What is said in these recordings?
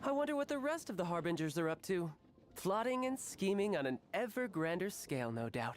I wonder what the rest of the Harbingers are up to. Plotting and scheming on an ever grander scale, no doubt.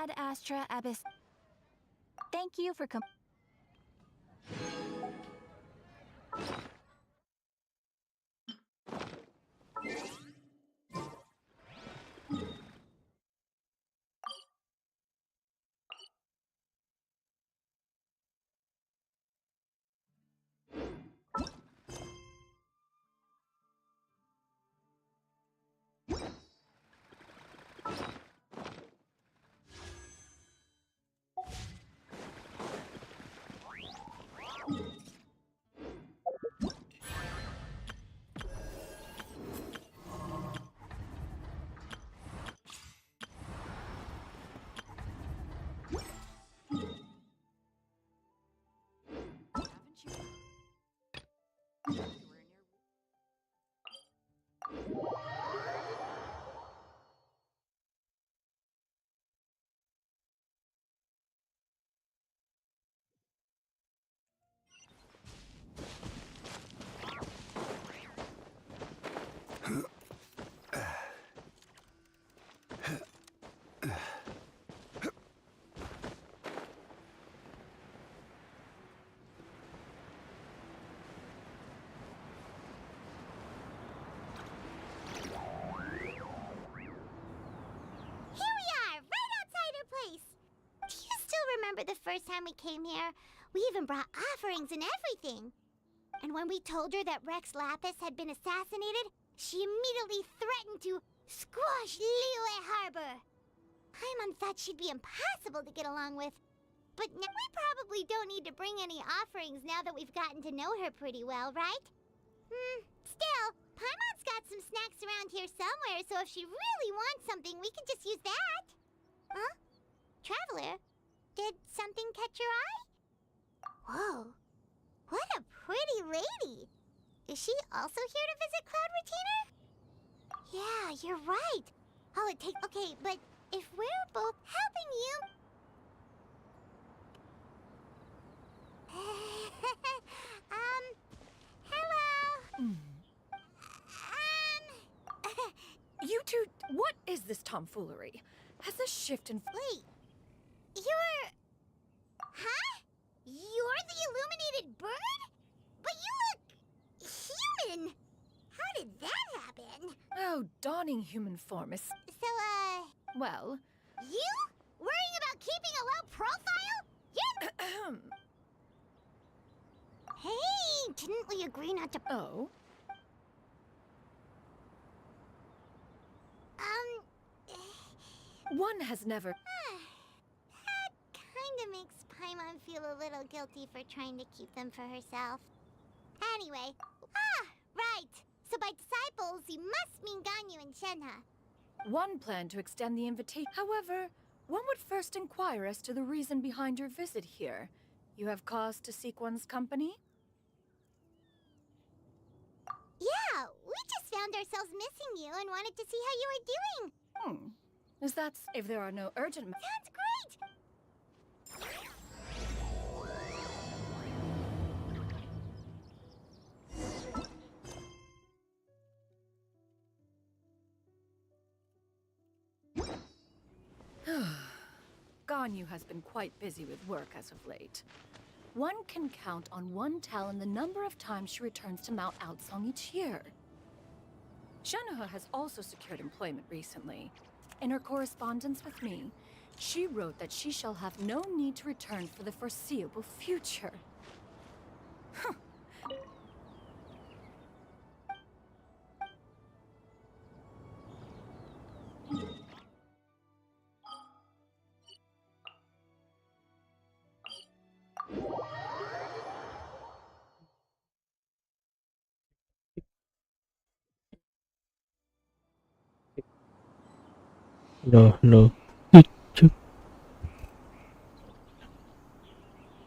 Ad Astra Abyss. Thank you for remember the first time we came here? We even brought offerings and everything. And when we told her that Rex Lapis had been assassinated, she immediately threatened to squash Liyue Harbor. Paimon thought she'd be impossible to get along with. But now we probably don't need to bring any offerings now that we've gotten to know her pretty well, right? Still, Paimon's got some snacks around here somewhere, so if she really wants something, we can just use that. Huh? Traveler? Did something catch your eye? Whoa. What a pretty lady. Is she also here to visit Cloud Retainer? Yeah, you're right. All it takes... Okay, but if we're both helping you... hello? You two, what is this tomfoolery? Has this shift in... Wait. You're... Huh? You're the illuminated bird? But you look... human! How did that happen? Oh, donning human form is... So, Well... You? Worrying about keeping a low profile? You... Hey, didn't we agree not to... Oh? One has never... That kinda makes Paimon feel a little guilty for trying to keep them for herself. Anyway, right. So by disciples, you must mean Ganyu and Shenhe. One planned to extend the invitation. However, one would first inquire as to the reason behind your visit here. You have cause to seek one's company? Yeah, we just found ourselves missing you and wanted to see how you were doing. Is that... If there are no urgent... Sounds great! Ganyu has been quite busy with work as of late. One can count on one talon the number of times she returns to Mount Outsong each year. Shenhe has also secured employment recently. In her correspondence with me, she wrote that she shall have no need to return for the foreseeable future. Huh. No.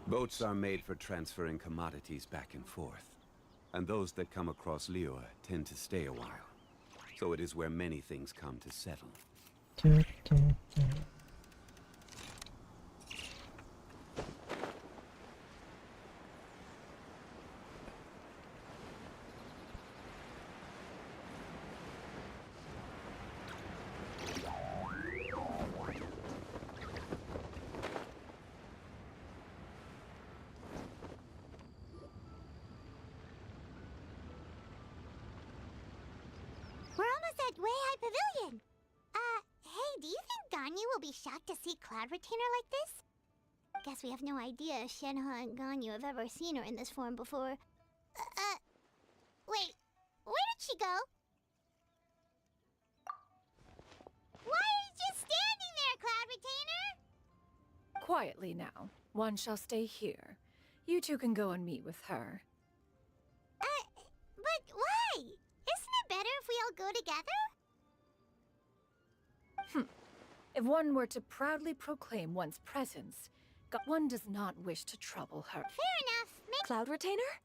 Boats are made for transferring commodities back and forth. And those that come across Liyue tend to stay a while. So it is where many things come to settle. that way-high pavilion. Hey, do you think Ganyu will be shocked to see Cloud Retainer like this? Guess we have no idea if Shenhe and Ganyu have ever seen her in this form before. Wait, where did she go? Why are you just standing there, Cloud Retainer? Quietly now. One shall stay here. You two can go and meet with her. But why? Isn't it better if we all go together? If one were to proudly proclaim one's presence, one does not wish to trouble her. Fair enough. Cloud Retainer?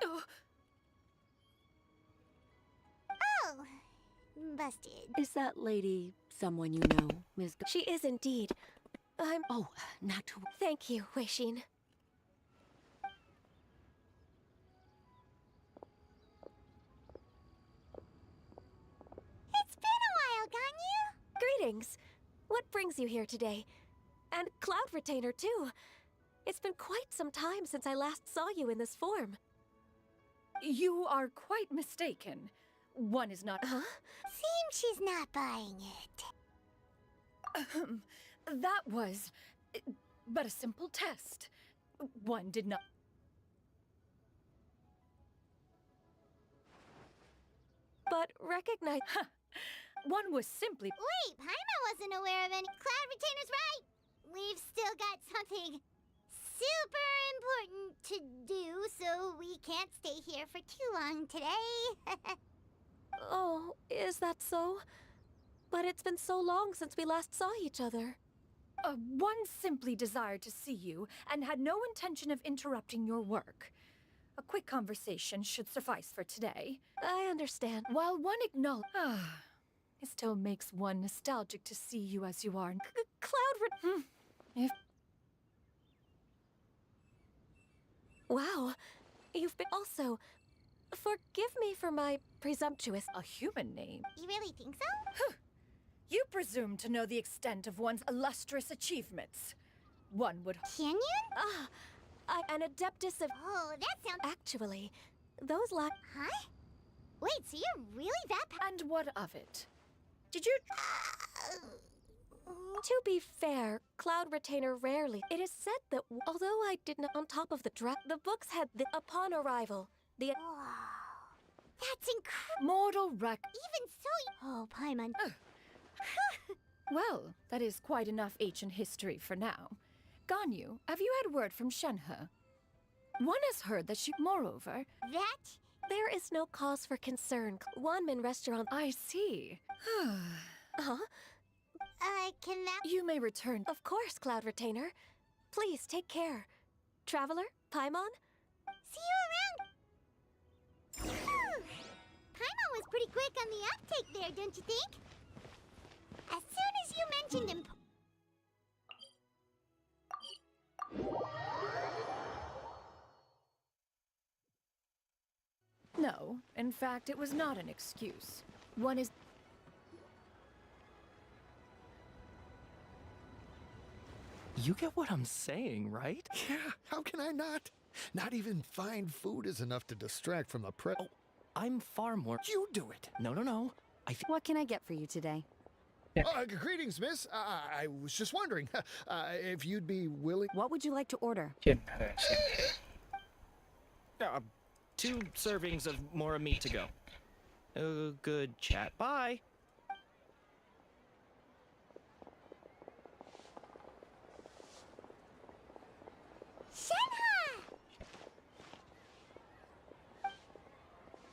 Oh, Oh, busted. Is that lady someone you know, Miss She is indeed. Oh, not to... Thank you, Weishin. It's been a while, Ganyu. Greetings. What brings you here today? And Cloud Retainer, too. It's been quite some time since I last saw you in this form. you are quite mistaken. One is not... Huh? Seems she's not buying it. That was... but a simple test. One did not... But recognize... One was simply... Wait, Paimon wasn't aware of any. Cloud Retainer's right. We've still got something super important to do, so we can't stay here for too long today. Oh, is that so? But it's been so long since we last saw each other. One simply desired to see you and had no intention of interrupting your work. A quick conversation should suffice for today. I understand. While one acknowledges... it still makes one nostalgic to see you as you are. If... Wow. You've been... Also, forgive me for my presumptuous... A human name? You really think so? You presume to know the extent of one's illustrious achievements. One would... Can you? An adeptus of... Oh, that sounds... Actually, those lack... Huh? Wait, so you're really that... And what of it? Did you... To be fair, Cloud Retainer rarely... It is said that although I did not on top of the the books had the... Upon arrival, the... Wow. That's incredible. Mortal wreck... Even so... Oh, Paimon. Well, that is quite enough ancient history for now. Ganyu, have you had word from Shenhe? One has heard that she... Moreover... That... There is no cause for concern. Wanmin Restaurant... I see. Huh? can that... You may return... Of course, Cloud Retainer. Please, take care. Traveler, Paimon? See you around! Paimon was pretty quick on the uptake there, don't you think? As soon as you mentioned him... No, in fact, it was not an excuse. One is... You get what I'm saying, right? Yeah, how can I not? Not even fine food is enough to distract from the prep. Oh, I'm far more... You do it! No. What can I get for you today? Greetings, miss. I was just wondering if you'd be willing... What would you like to order? 2 servings of more meat to go. Good chat. Bye. Shenhe!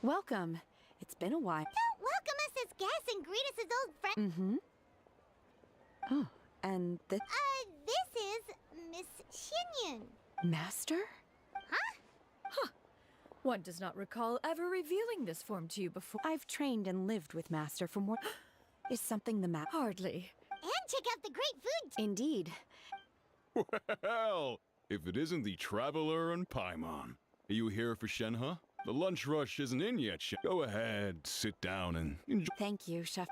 Welcome. It's been a while. Don't welcome us as guests and greet us as old friends. Mm-hmm. Oh, and the... This is Miss Xinyun. Master? One does not recall ever revealing this form to you before. I've trained and lived with Master for more... Is something the matter? Hardly. And check out the great food. Indeed. Well, if it isn't the Traveler and Paimon. Are you here for Shenhe? The lunch rush isn't in yet, Go ahead, sit down and enjoy. Thank you, Chef.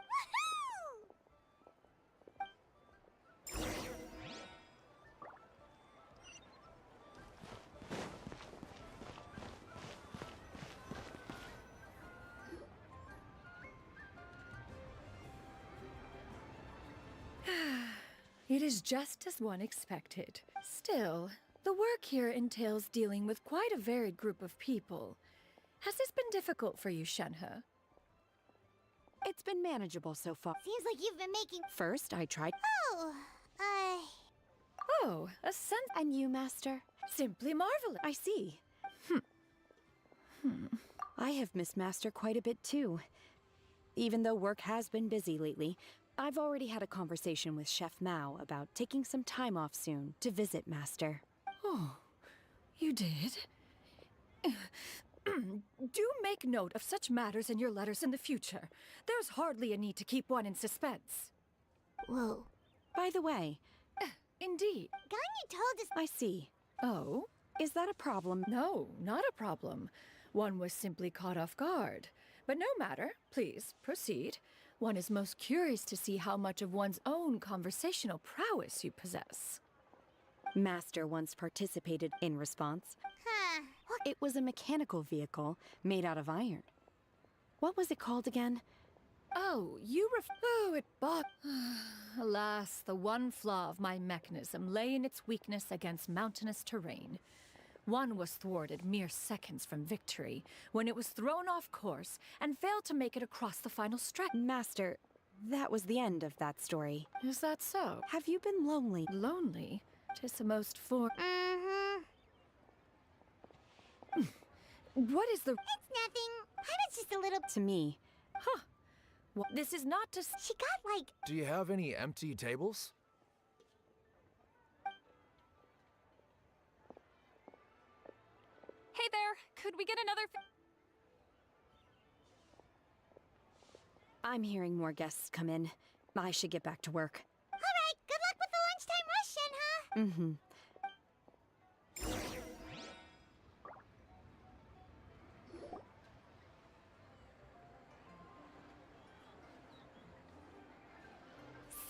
It is just as one expected. Still, the work here entails dealing with quite a varied group of people. Has this been difficult for you, Shenhe? It's been manageable so far. Seems like you've been making... First, I tried. Oh, Oh, a sense. And you, Master? Simply marvelous. I see. I have missed Master quite a bit too. Even though work has been busy lately, I've already had a conversation with Chef Mao about taking some time off soon to visit Master. Oh, you did? Do make note of such matters in your letters in the future. There's hardly a need to keep one in suspense. whoa. By the way, Indeed. Ganyu told us... I see. Oh? Is that a problem? No, not a problem. One was simply caught off guard. But no matter. Please, proceed. One is most curious to see how much of one's own conversational prowess you possess. Master once participated in response. Huh. It was a mechanical vehicle made out of iron. What was it called again? Oh, oh, it bought... Alas, the one flaw of my mechanism lay in its weakness against mountainous terrain. One was thwarted mere seconds from victory, when it was thrown off course and failed to make it across the final stretch. Master, that was the end of that story. Is that so? Have you been lonely? Lonely? 'Tis the most for... Mm-hmm. What is the... It's nothing. Paimon's just a little... To me. Huh. Well, this is not to... She got, like... Do you have any empty tables? Hey there, could we get another... I'm hearing more guests come in. I should get back to work. All right, good luck with the lunchtime rush, Shenhe. Mm-hmm.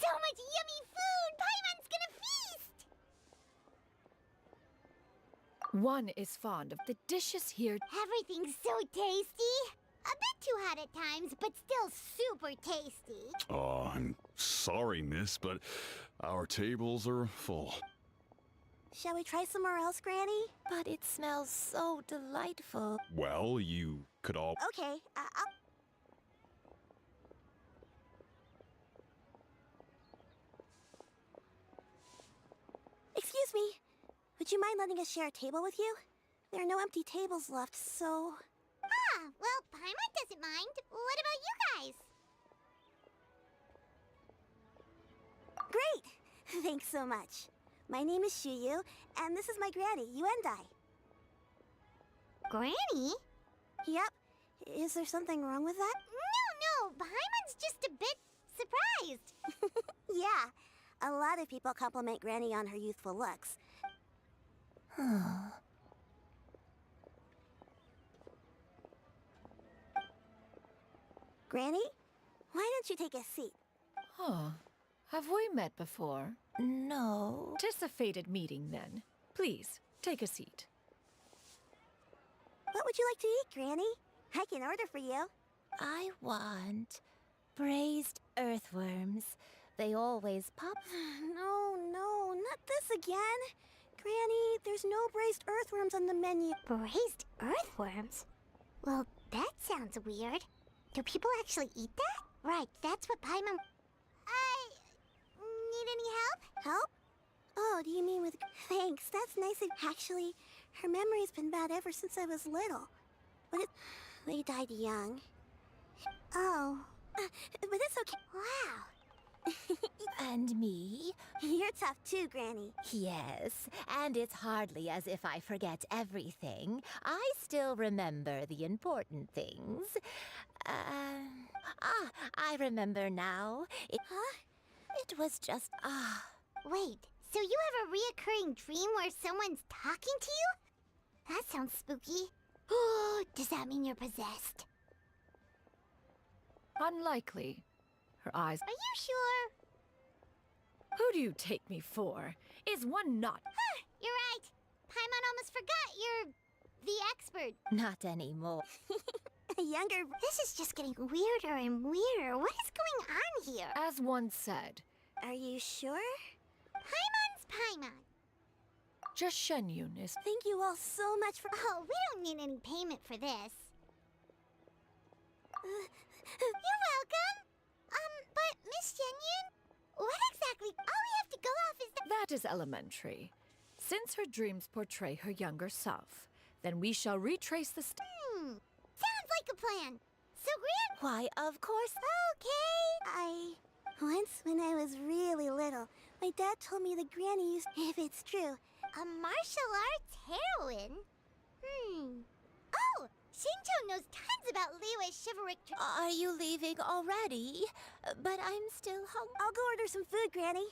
So much yummy food! Paimon's gonna feast! One is fond of the dishes here. Everything's so tasty. A bit too hot at times, but still super tasty. Oh, I'm sorry, miss, but our tables are full. Shall we try somewhere else, Granny? But it smells so delightful. Well, you could all... Okay, I'll... Excuse me. Would you mind letting us share a table with you? There are no empty tables left, so... Ah, well, Paimon doesn't mind. What about you guys? Great! Thanks so much. My name is Shuyu, and this is my granny, Yuendai. Granny? Yep. Is there something wrong with that? No, Paimon's just a bit surprised. Yeah, a lot of people compliment Granny on her youthful looks. Granny, why don't you take a seat? Huh. Have we met before? No. Tis a fated meeting, then. Please, take a seat. What would you like to eat, Granny? I can order for you. I want braised earthworms. They always pop. No, not this again. Granny, there's no braised earthworms on the menu. Braised earthworms? Well, that sounds weird. Do people actually eat that? Right, that's what Paimon... Need any help? Help? Oh, do you mean with... Thanks, that's nice. Actually, her memory's been bad ever since I was little. But they died young. Oh. But it's okay. Wow. And me? You're tough too, Granny. Yes, and it's hardly as if I forget everything. I still remember the important things. I remember now. It was just, Wait, so you have a reoccurring dream where someone's talking to you? That sounds spooky. Oh, does that mean you're possessed? Unlikely. Her eyes... Are you sure? Who do you take me for? Is one not... You're right. Paimon almost forgot you're the expert. not anymore. Younger... This is just getting weirder and weirder. What is going on here? As one said. Are you sure? Paimon's Paimon. Just Shenyun is. Thank you all so much for. Oh, we don't need any payment for this. You're welcome. But Miss Shenyun, what exactly? All we have to go off is the. That is elementary. Since her dreams portray her younger self, then we shall retrace the Sounds like a plan. So, Gran. Why, of course. Okay. Once when I was really little, my dad told me the granny used, if it's true, a martial arts heroine. Oh, Shinjo knows tons about Liyue's chivalric. Are you leaving already? But I'm still hungry. I'll go order some food, Granny.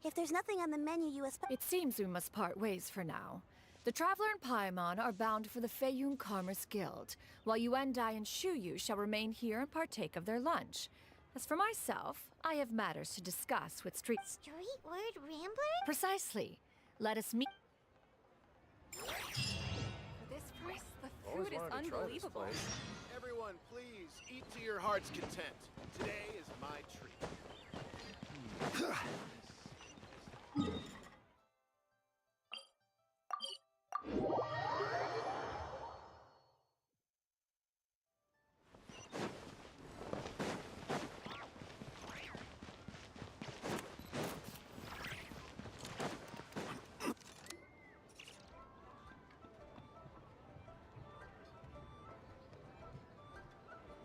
If there's nothing on the menu you It seems we must part ways for now. The Traveler and Paimon are bound for the Feiyun Commerce Guild, while Yuendai and Shuyu shall remain here and partake of their lunch. As for myself, I have matters to discuss with Street Word Rambler? Precisely. Let us meet. For this price, the food is unbelievable. Everyone, please eat to your heart's content. Today is my treat.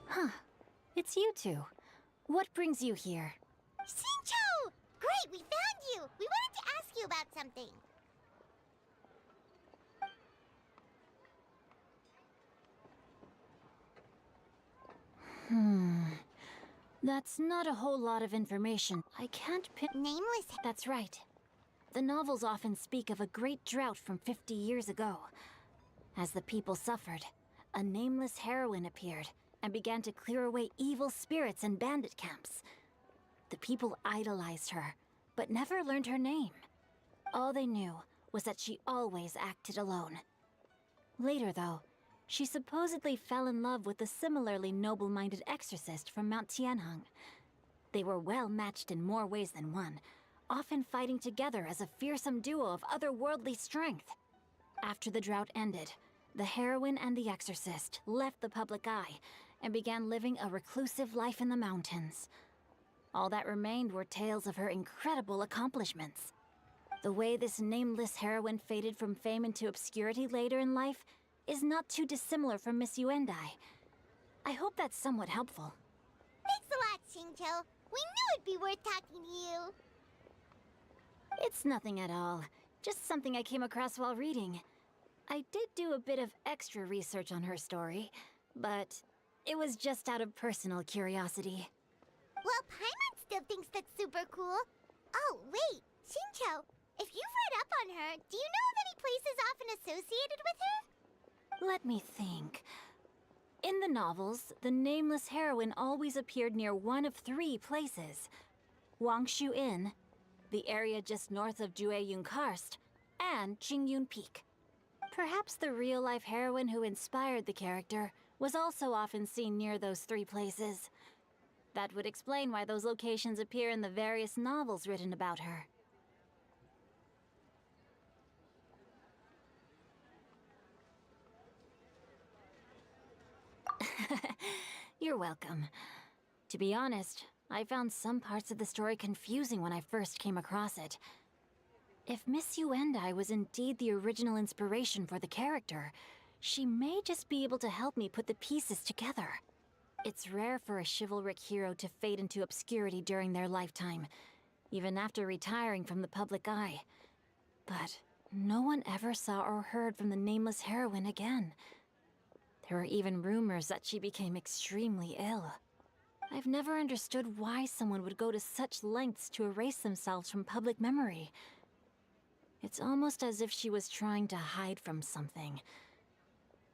Huh. It's you two. What brings you here? Shinjo! Great, we found you! We wanted to ask you about something. That's not a whole lot of information. I can't pick. Nameless. That's right. The novels often speak of a great drought from 50 years ago. As the people suffered, a nameless heroine appeared and began to clear away evil spirits and bandit camps. The people idolized her, but never learned her name. All they knew was that she always acted alone. Later, though, she supposedly fell in love with a similarly noble-minded exorcist from Mount Tianheng. They were well matched in more ways than one, often fighting together as a fearsome duo of otherworldly strength. After the drought ended, the heroine and the exorcist left the public eye and began living a reclusive life in the mountains. All that remained were tales of her incredible accomplishments. The way this nameless heroine faded from fame into obscurity later in life is not too dissimilar from Miss Yuendai. I hope that's somewhat helpful. Thanks a lot, Shinjo. We knew it'd be worth talking to you. It's nothing at all. Just something I came across while reading. I did do a bit of extra research on her story, but it was just out of personal curiosity. Well, Paimon still thinks that's super cool. Oh, wait, Shinjo, if you've read up on her, do you know of any places often associated with her? Let me think. In the novels, the nameless heroine always appeared near one of 3 places. Wangshu Inn, the area just north of Jueyun Karst, and Qingyun Peak. Perhaps the real-life heroine who inspired the character was also often seen near those 3 places. That would explain why those locations appear in the various novels written about her. You're welcome. To be honest, I found some parts of the story confusing when I first came across it. If Miss Yuendai was indeed the original inspiration for the character, she may just be able to help me put the pieces together. It's rare for a chivalric hero to fade into obscurity during their lifetime, even after retiring from the public eye. But no one ever saw or heard from the nameless heroine again. There were even rumors that she became extremely ill. I've never understood why someone would go to such lengths to erase themselves from public memory. It's almost as if she was trying to hide from something.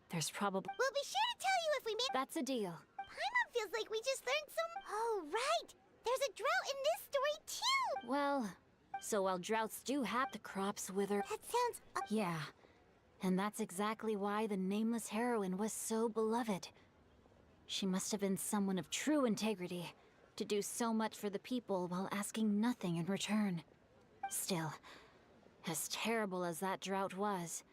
There's probably... We'll be sure to tell you if we make... That's a deal. Paimon feels like we just learned some... Oh, right! There's a drought in this story, too! Well, so while droughts do happen, the crops wither... That sounds... Yeah. And that's exactly why the nameless heroine was so beloved. She must have been someone of true integrity, to do so much for the people while asking nothing in return. Still, as terrible as that drought was,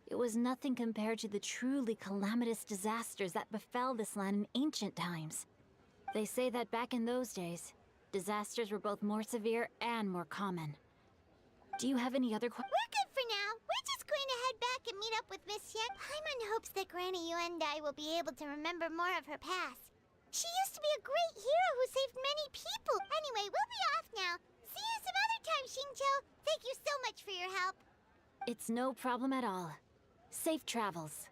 it was nothing compared to the truly calamitous disasters that befell this land in ancient times. They say that back in those days, disasters were both more severe and more common. Do you have any other questions? We're good for now. We're just going to head back and meet up with Miss Yen. Paimon hopes that Granny Yuendai will be able to remember more of her past. She used to be a great hero who saved many people. Anyway, we'll be off now. See you some other time, Xingqiu. Thank you so much for your help. It's no problem at all. Safe travels.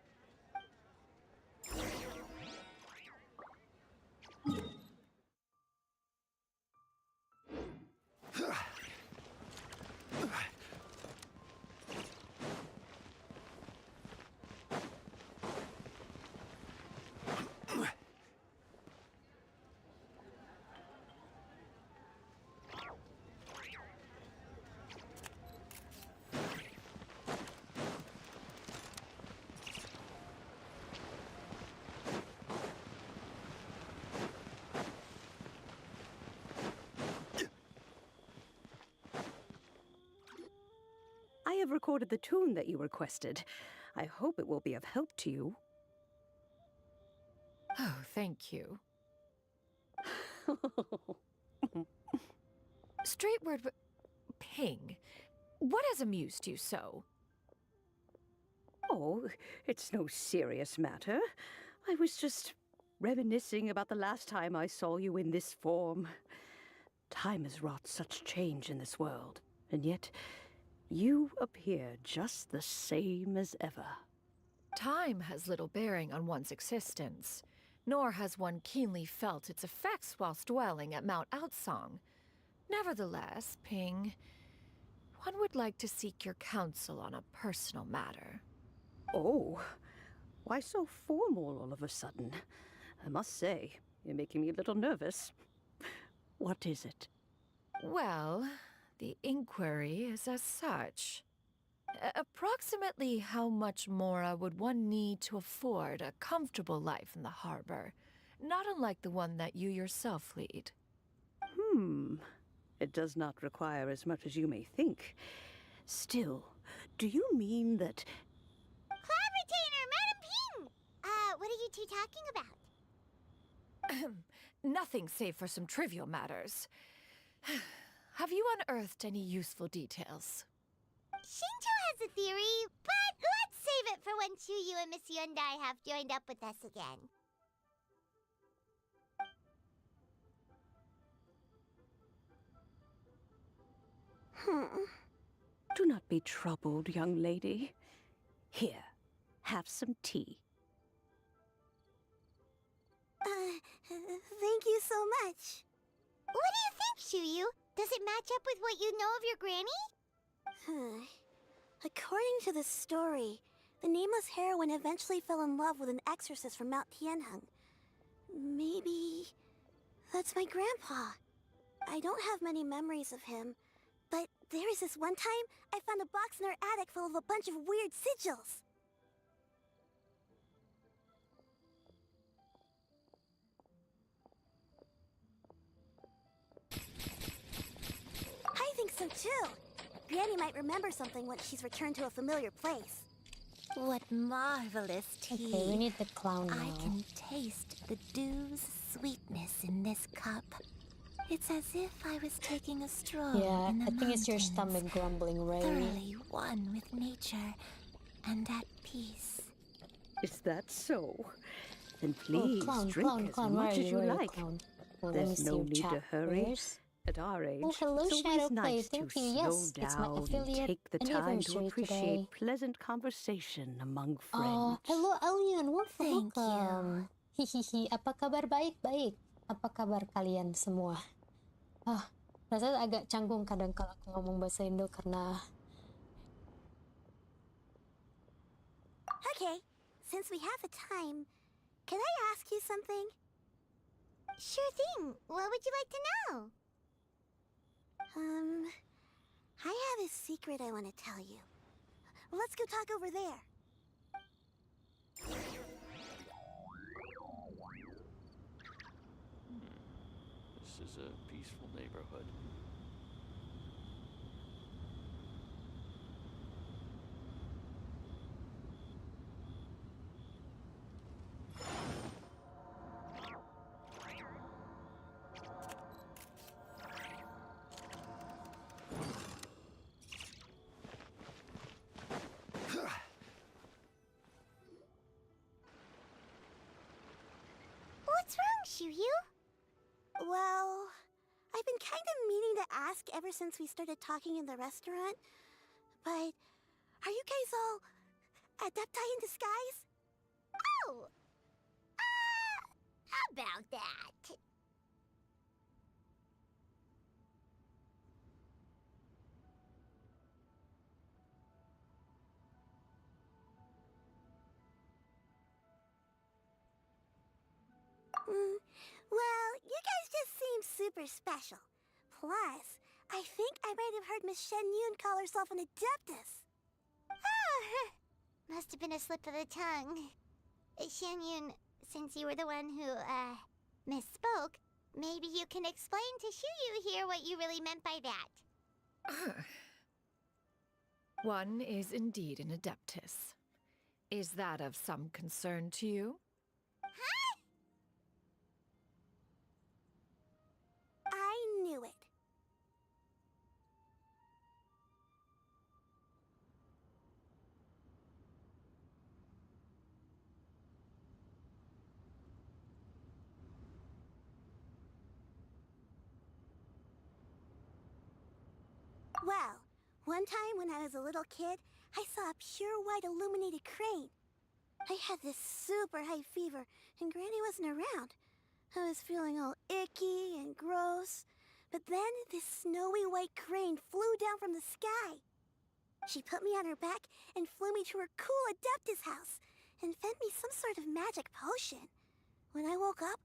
I have recorded the tune that you requested. I hope it will be of help to you. Oh, thank you. Straight word, Ping. What has amused you so? Oh, it's no serious matter. I was just reminiscing about the last time I saw you in this form. Time has wrought such change in this world, and yet you appear just the same as ever. Time has little bearing on one's existence, nor has one keenly felt its effects whilst dwelling at Mount Outsong. Nevertheless, Ping, one would like to seek your counsel on a personal matter. Oh, why so formal all of a sudden? I must say, you're making me a little nervous. What is it? Well, the inquiry is as such. Approximately how much more would one need to afford a comfortable life in the harbor, not unlike the one that you yourself lead? It does not require as much as you may think. Still, do you mean that... Cloud Retainer, Madam Ping! What are you two talking about? Nothing save for some trivial matters. Have you unearthed any useful details? Xingqiu has a theory, but let's save it for when Chuyu and Miss Yuendai have joined up with us again. Do not be troubled, young lady. Here, have some tea. Thank you so much. What do you think, Chuyu? Does it match up with what you know of your granny? According to the story, the nameless heroine eventually fell in love with an exorcist from Mount Tianheng. Maybe that's my grandpa. I don't have many memories of him, but there was this one time I found a box in our attic full of a bunch of weird sigils. I think so too. Granny might remember something once she's returned to a familiar place. What marvelous tea. Okay, we need the clown now. I can taste the dew's sweetness in this cup. It's as if I was taking a stroll Yeah, in the I think it's your stomach grumbling, right? thoroughly one with nature and at peace. Is that so? Then please drink as much as you like. Well, There's no need to hurry. At our age, Oh, hello, it's always ShadowPlay. nice Thank to you. slow Yes, it's my down and affiliate take the time to anniversary appreciate today. pleasant conversation among friends. Hello, Alien. Thank Welcome. Hihihi. Apa kabar? Baik-baik. Apa kabar kalian semua? Rasanya agak canggung kadang kalau aku ngomong bahasa Indo karena... Okay, since we have the time, can I ask you something? Sure thing. What would you like to know? I have a secret I want to tell you. Let's go talk over there. This is a peaceful neighborhood. kind of meaning to ask ever since we started talking in the restaurant, but are you guys all adepti in disguise? Oh! About that. Well, you guys just seem super special. Plus, I think I might have heard Miss Shen Yun call herself an adeptus. Oh, must have been a slip of the tongue. Shen Yun, since you were the one who, misspoke, maybe you can explain to Shuyu here what you really meant by that. One is indeed an adeptus. Is that of some concern to you? Huh? I knew it. Well, one time when I was a little kid, I saw a pure white illuminated crane. I had this super high fever, and Granny wasn't around. I was feeling all icky and gross. But then this snowy white crane flew down from the sky. She put me on her back and flew me to her cool adeptus house and fed me some sort of magic potion. When I woke up,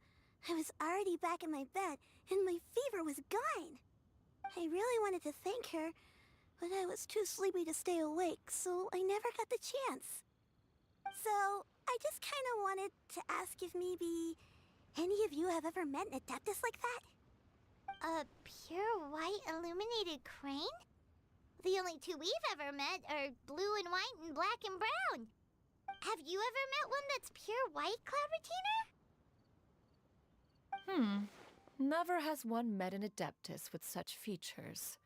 I was already back in my bed and my fever was gone. I really wanted to thank her, but I was too sleepy to stay awake, so I never got the chance. So, I just kind of wanted to ask if maybe any of you have ever met an adeptus like that? A pure white illuminated crane? The only two we've ever met are blue and white and black and brown. Have you ever met one that's pure white, Cloud Retainer? Never has one met an adeptus with such features.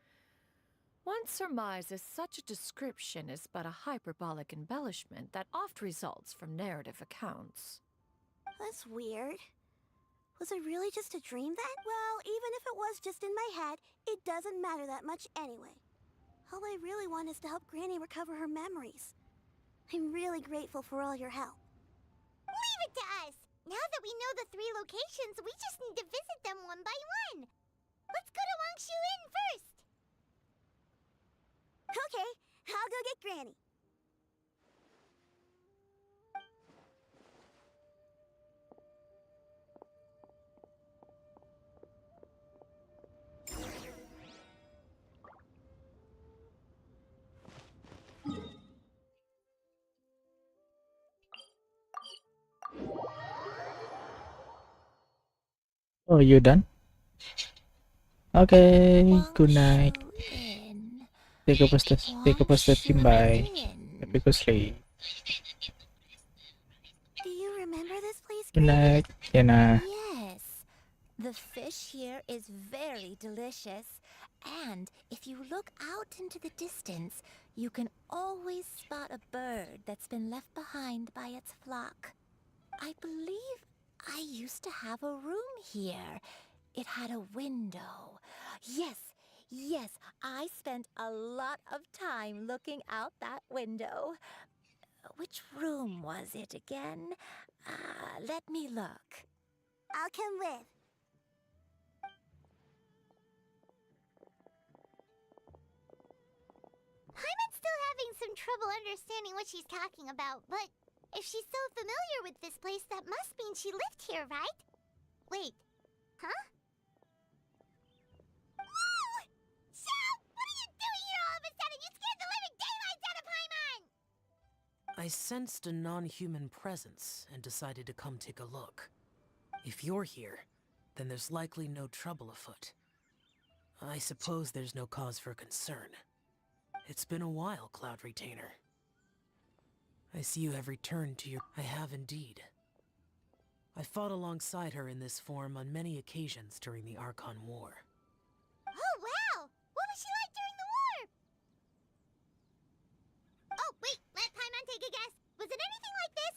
One surmises such a description is but a hyperbolic embellishment that oft results from narrative accounts. That's weird. Was it really just a dream then? Well, even if it was just in my head, it doesn't matter that much anyway. All I really want is to help Granny recover her memories. I'm really grateful for all your help. Leave it to us! Now that we know the 3 locations, we just need to visit them one by one. Let's go to Wangshu Inn first. Okay, I'll go get Granny. Oh, you done? Okay, good night. Take a posted team by. Happy go sleep. Do you remember this place, Good Granny? night, Yana. Yes. The fish here is very delicious. And if you look out into the distance, you can always spot a bird that's been left behind by its flock. I believe I used to have a room here. It had a window. Yes, I spent a lot of time looking out that window. Which room was it again? Let me look. I'll come with. Paimon's still having some trouble understanding what she's talking about, but if she's so familiar with this place, that must mean she lived here, right? Wait, huh? Whoa! Shao! What are you doing here all of a sudden? You scared the living daylights out of Paimon! I sensed a non-human presence and decided to come take a look. If you're here, then there's likely no trouble afoot. I suppose there's no cause for concern. It's been a while, Cloud Retainer. I see you have returned to your... I have indeed. I fought alongside her in this form on many occasions during the Archon War. Oh, wow! What was she like during the war? Oh, wait, let Paimon take a guess. Was it anything like this?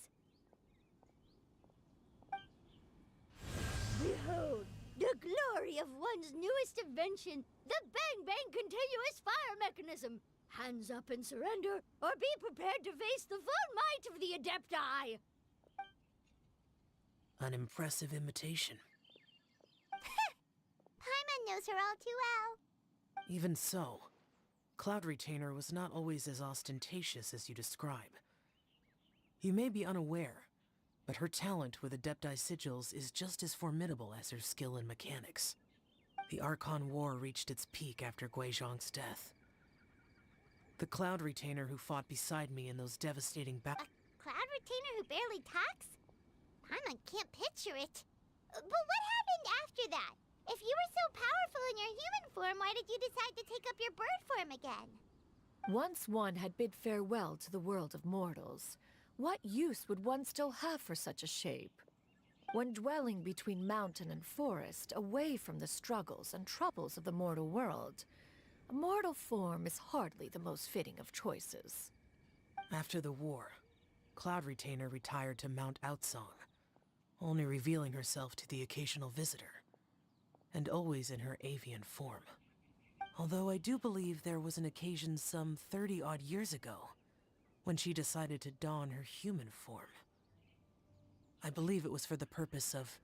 Behold, the glory discovery of one's newest invention, the Bang Bang Continuous Fire Mechanism. Hands up and surrender, or be prepared to face the full might of the Adepti. An impressive imitation. Paimon knows her all too well. Even so, Cloud Retainer was not always as ostentatious as you describe. You may be unaware, but her talent with Adepti sigils is just as formidable as her skill in mechanics. The Archon War reached its peak after Guizhong's death. The Cloud Retainer who fought beside me in those devastating battles. Cloud Retainer who barely talks? Paimon can't picture it. But what happened after that? If you were so powerful in your human form, why did you decide to take up your bird form again? Once one had bid farewell to the world of mortals, what use would one still have for such a shape? When dwelling between mountain and forest, away from the struggles and troubles of the mortal world, a mortal form is hardly the most fitting of choices. After the war, Cloud Retainer retired to Mount Outsong, only revealing herself to the occasional visitor, and always in her avian form. Although I do believe there was an occasion some 30-odd years ago when she decided to don her human form. I believe it was for the purpose of...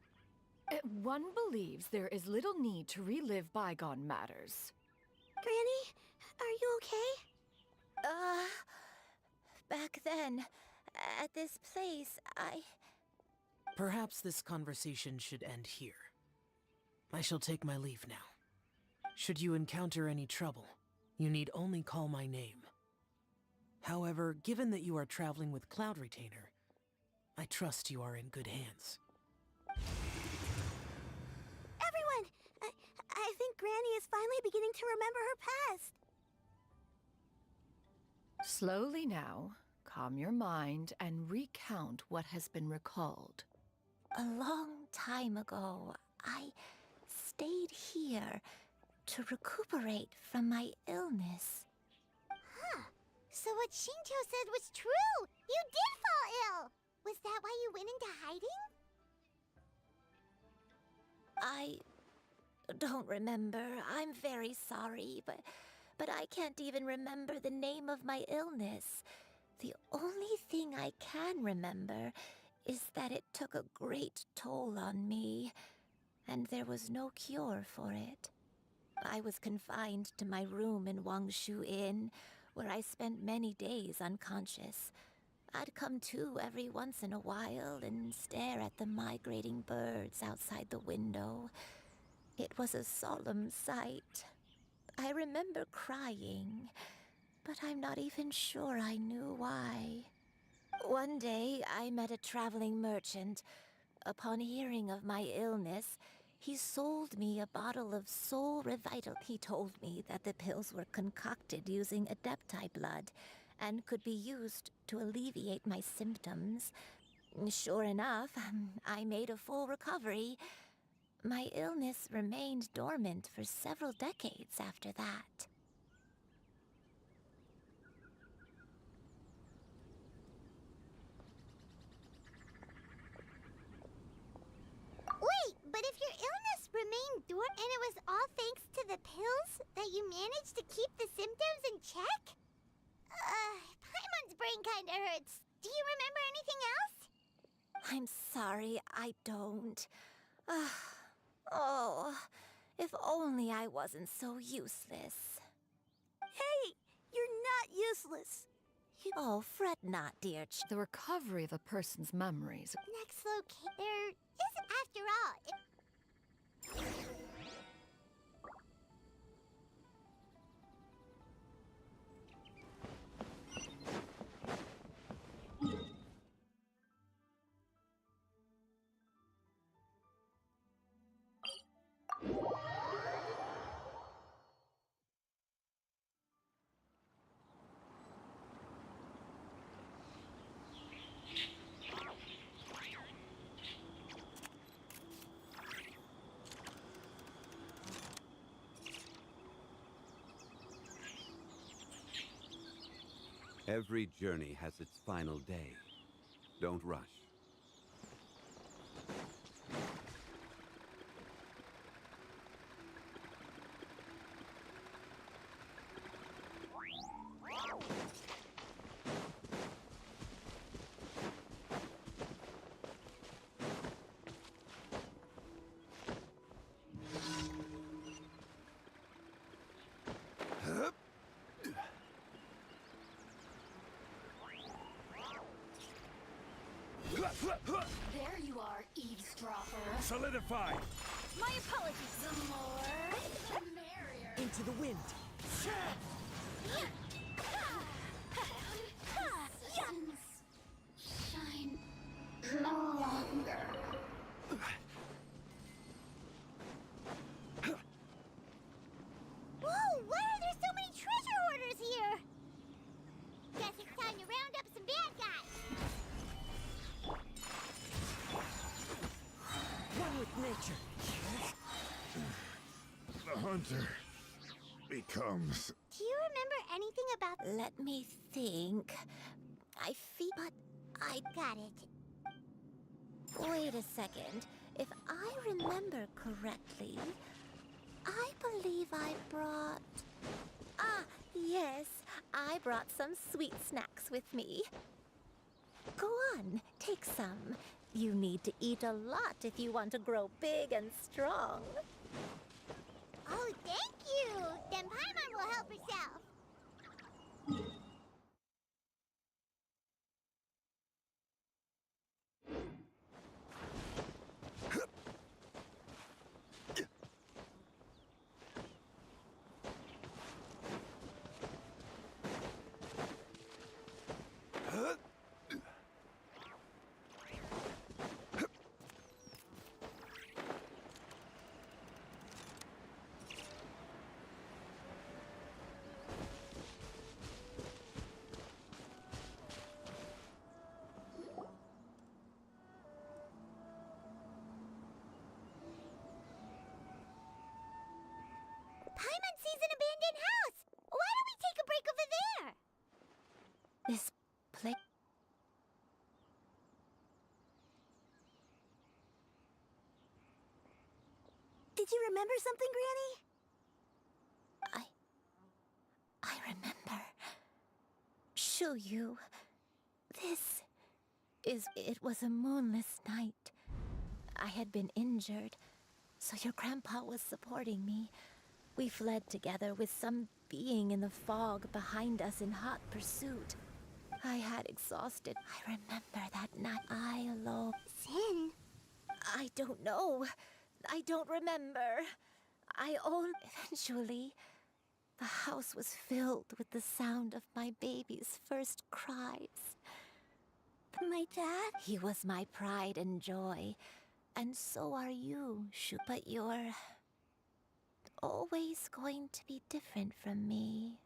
One believes there is little need to relive bygone matters. Granny, are you okay? Back then, at this place, Perhaps this conversation should end here. I shall take my leave now. Should you encounter any trouble, you need only call my name. However, given that you are traveling with Cloud Retainer, I trust you are in good hands. Everyone! I think Granny is finally beginning to remember her past. Slowly now, calm your mind and recount what has been recalled. a long time ago, I stayed here to recuperate from my illness. Huh. So what Shinto said was true! You did fall ill! Was that why you went into hiding? I don't remember. I'm very sorry, but I can't even remember the name of my illness. The only thing I can remember is that it took a great toll on me, and there was no cure for it. I was confined to my room in Wangshu Inn, where I spent many days unconscious. I'd come to every once in a while and stare at the migrating birds outside the window. It was a solemn sight. I remember crying, but I'm not even sure I knew why. One day, I met a traveling merchant. Upon hearing of my illness, he sold me a bottle of soul revital. He told me that the pills were concocted using Adepti blood and could be used to alleviate my symptoms. Sure enough, I made a full recovery. My illness remained dormant for several decades after that. Wait, but if your illness remained dormant and it was all thanks to the pills that you managed to keep the symptoms in check? Paimon's brain kinda hurts. Do you remember anything else? I'm sorry, I don't. Oh, if only I wasn't so useless. Hey, you're not useless. Oh, fret not, dear The recovery of a person's memories. Next location. There isn't, after all. Every journey has its final day. Don't rush. There you are, eavesdropper. Solidify! My apologies. The more, the merrier. Into the wind. Shine no longer. Whoa, why are there so many treasure hoarders here? Guess it's time to round up some bad guys. One with nature. The hunter becomes... Do you remember anything about... Let me think. I feel... But I... Got it. Wait a second. If I remember correctly, I believe I brought... Ah, yes. I brought some sweet snacks with me. Go on, take some. You need to eat a lot if you want to grow big and strong. Oh, thank you. Then Paimon will help herself. Paimon sees an abandoned house. Why don't we take a break over there? This place... Did you remember something, Granny? I remember. Shuyu. It was a moonless night. I had been injured, so your grandpa was supporting me. We fled together with some being in the fog behind us in hot pursuit. I had exhausted. I remember that night. I alone. Sin? I don't know. I don't remember. Eventually, the house was filled with the sound of my baby's first cries. My dad? He was my pride and joy. And so are you, Shu. But you're always going to be different from me.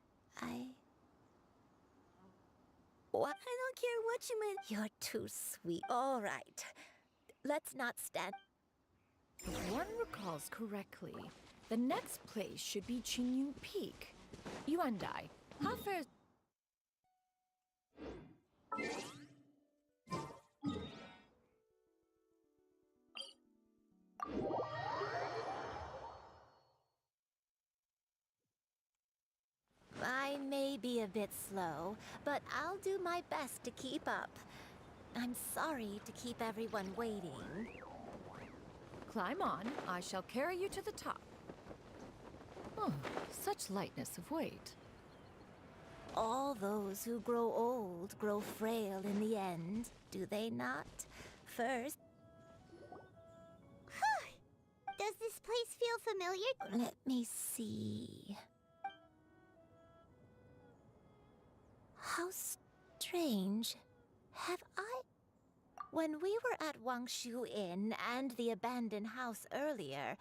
What? I don't care what you meant. You're too sweet. All right. Let's not stand... If one recalls correctly, the next place should be Qingyun Peak. You and I, how fares... I may be a bit slow, but I'll do my best to keep up. I'm sorry to keep everyone waiting. Climb on. I shall carry you to the top. Oh, such lightness of weight. All those who grow old grow frail in the end, do they not? First... Does this place feel familiar? Let me see... How strange. Have I... When we were at Wangshu Inn and the abandoned house earlier,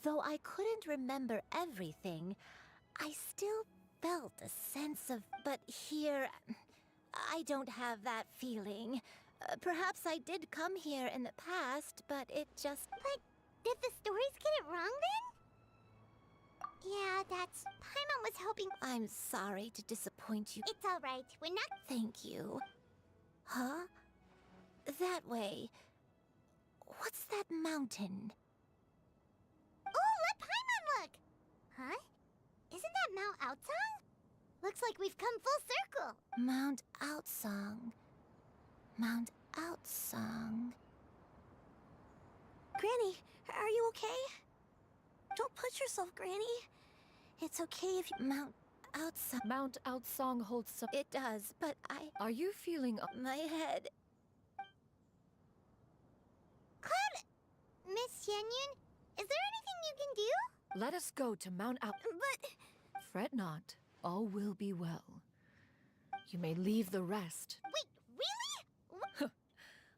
though I couldn't remember everything, I still felt a sense of... But here, I don't have that feeling. Perhaps I did come here in the past, but it just... But did the stories get it wrong then? Yeah, that's... Paimon was hoping... I'm sorry to disappoint you. It's all right. We're not... Thank you. Huh? That way. What's that mountain? Oh, let Paimon look! Huh? Isn't that Mount Outsong? Looks like we've come full circle. Mount Outsong. Mount Outsong. Granny, are you okay? Don't push yourself, Granny. It's okay if you... Mount Outsong. Mount Outsong holds some... It does, but Are you feeling... My head... Xianyun, is there anything you can do? Let us go to Mount Out. But... Fret not, all will be well. You may leave the rest. Wait, really?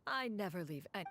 I never leave any.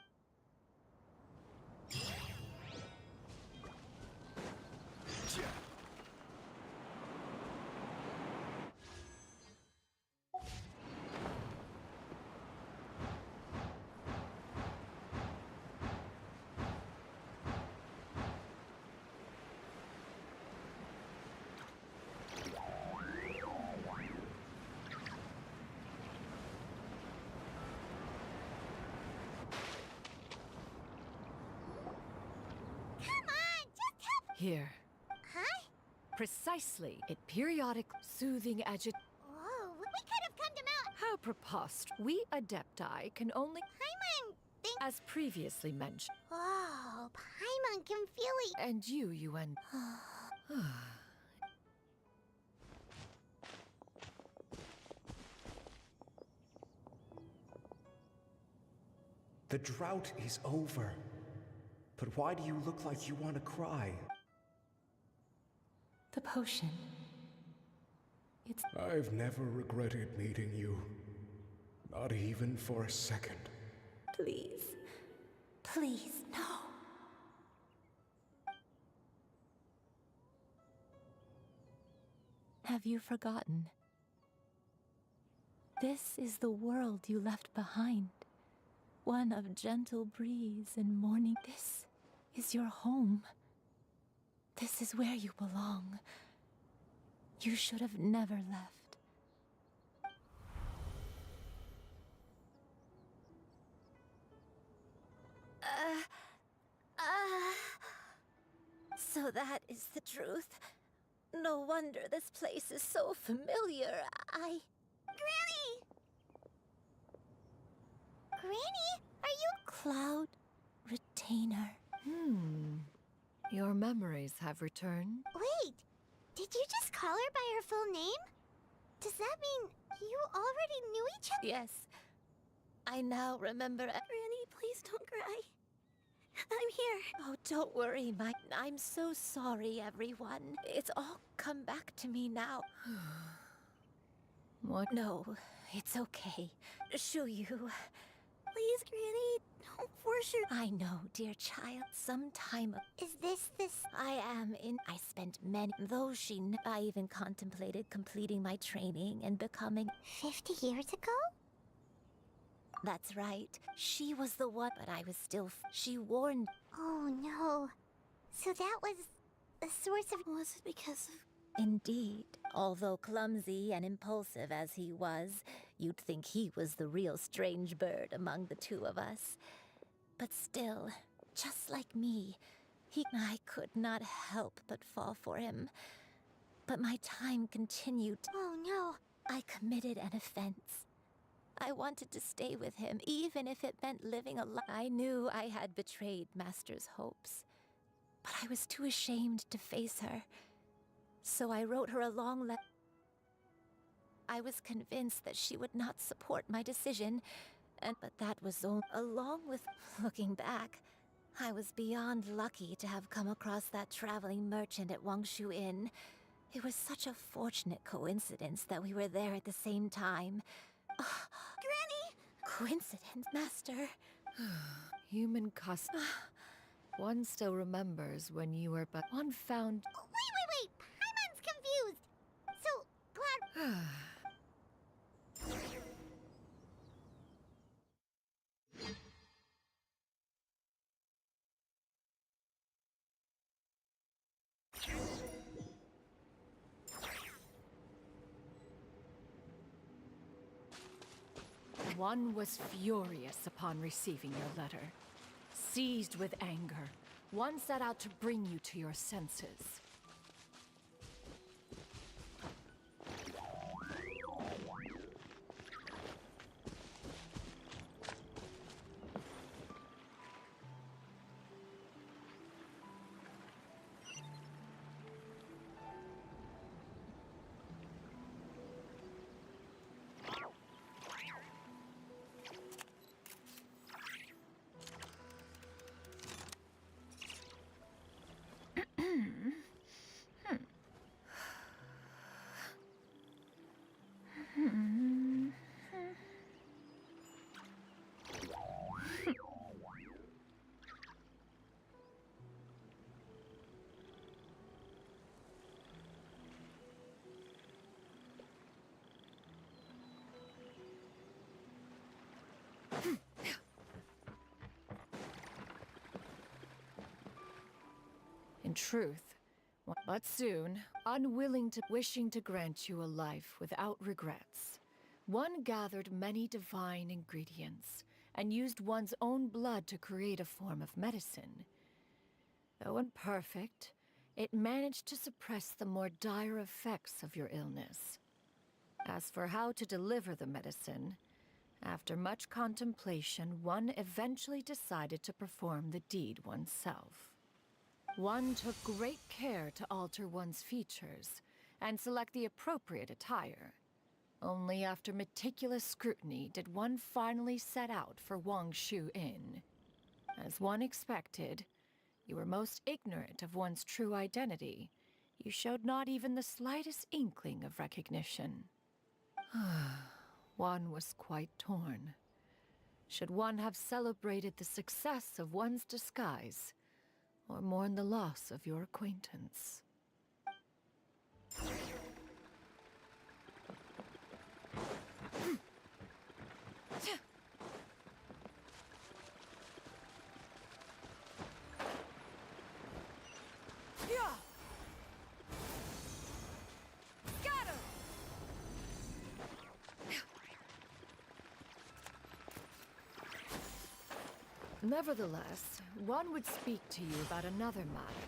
Here. Huh? Precisely. It periodic soothing Whoa, we could have come to Mount... How preposterous. We Adepti can only... Paimon think... As previously mentioned. Oh, Paimon can feel it. And you and... The drought is over. But why do you look like you want to cry? The potion. It's... I've never regretted meeting you. Not even for a second. Please. Please, no. Have you forgotten? This is the world you left behind. One of gentle breeze and morning. This is your home. This is where you belong. You should have never left. So that is the truth. No wonder this place is so familiar. Granny! Granny, are you... Cloud Retainer. Your memories have returned. Wait, did you just call her by her full name? Does that mean you already knew each other? Yes. I now remember... Granny, please don't cry. I'm here. Oh, don't worry, I'm so sorry, everyone. It's all come back to me now. What? No, it's okay. Shuyu. Please, Granny, don't force her. I know, dear child. Sometime... Is this... I spent many... Though I even contemplated completing my training and becoming... 50 years ago? That's right. She was the one, but I was still... She warned... Oh, no. So that was a source of... Was it because of... Indeed. Although clumsy and impulsive as he was, you'd think he was the real strange bird among the two of us. But still, just like me, I could not help but fall for him. But my time continued. Oh, no. I committed an offense. I wanted to stay with him, even if it meant living a life. I knew I had betrayed Master's hopes, but I was too ashamed to face her. So I wrote her a long letter. I was convinced that she would not support my decision, but that was along with looking back. I was beyond lucky to have come across that traveling merchant at Wangshu Inn. It was such a fortunate coincidence that we were there at the same time. Granny! Coincidence, Master. Human custom. One still remembers when you were but one found... Wait! Paimon's confused! So, Cloud... One was furious upon receiving your letter. Seized with anger, one set out to bring you to your senses. In truth, but soon, wishing to grant you a life without regrets, one gathered many divine ingredients and used one's own blood to create a form of medicine. Though imperfect, it managed to suppress the more dire effects of your illness. As for how to deliver the medicine, after much contemplation, one eventually decided to perform the deed oneself. One took great care to alter one's features and select the appropriate attire. Only after meticulous scrutiny did one finally set out for Wangshu Inn. As one expected, you were most ignorant of one's true identity. You showed not even the slightest inkling of recognition. One was quite torn. Should one have celebrated the success of one's disguise, or mourn the loss of your acquaintance? Nevertheless, one would speak to you about another matter.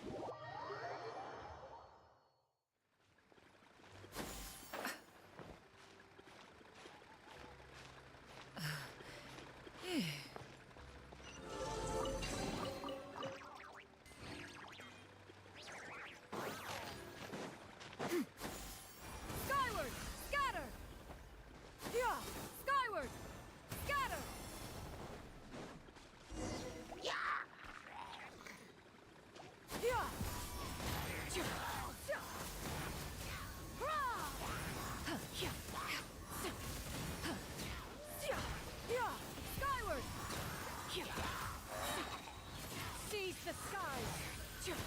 Skyward! Scatter! Yeah! Skyward! Scatter! Skyward! Seize the skies! Scatter!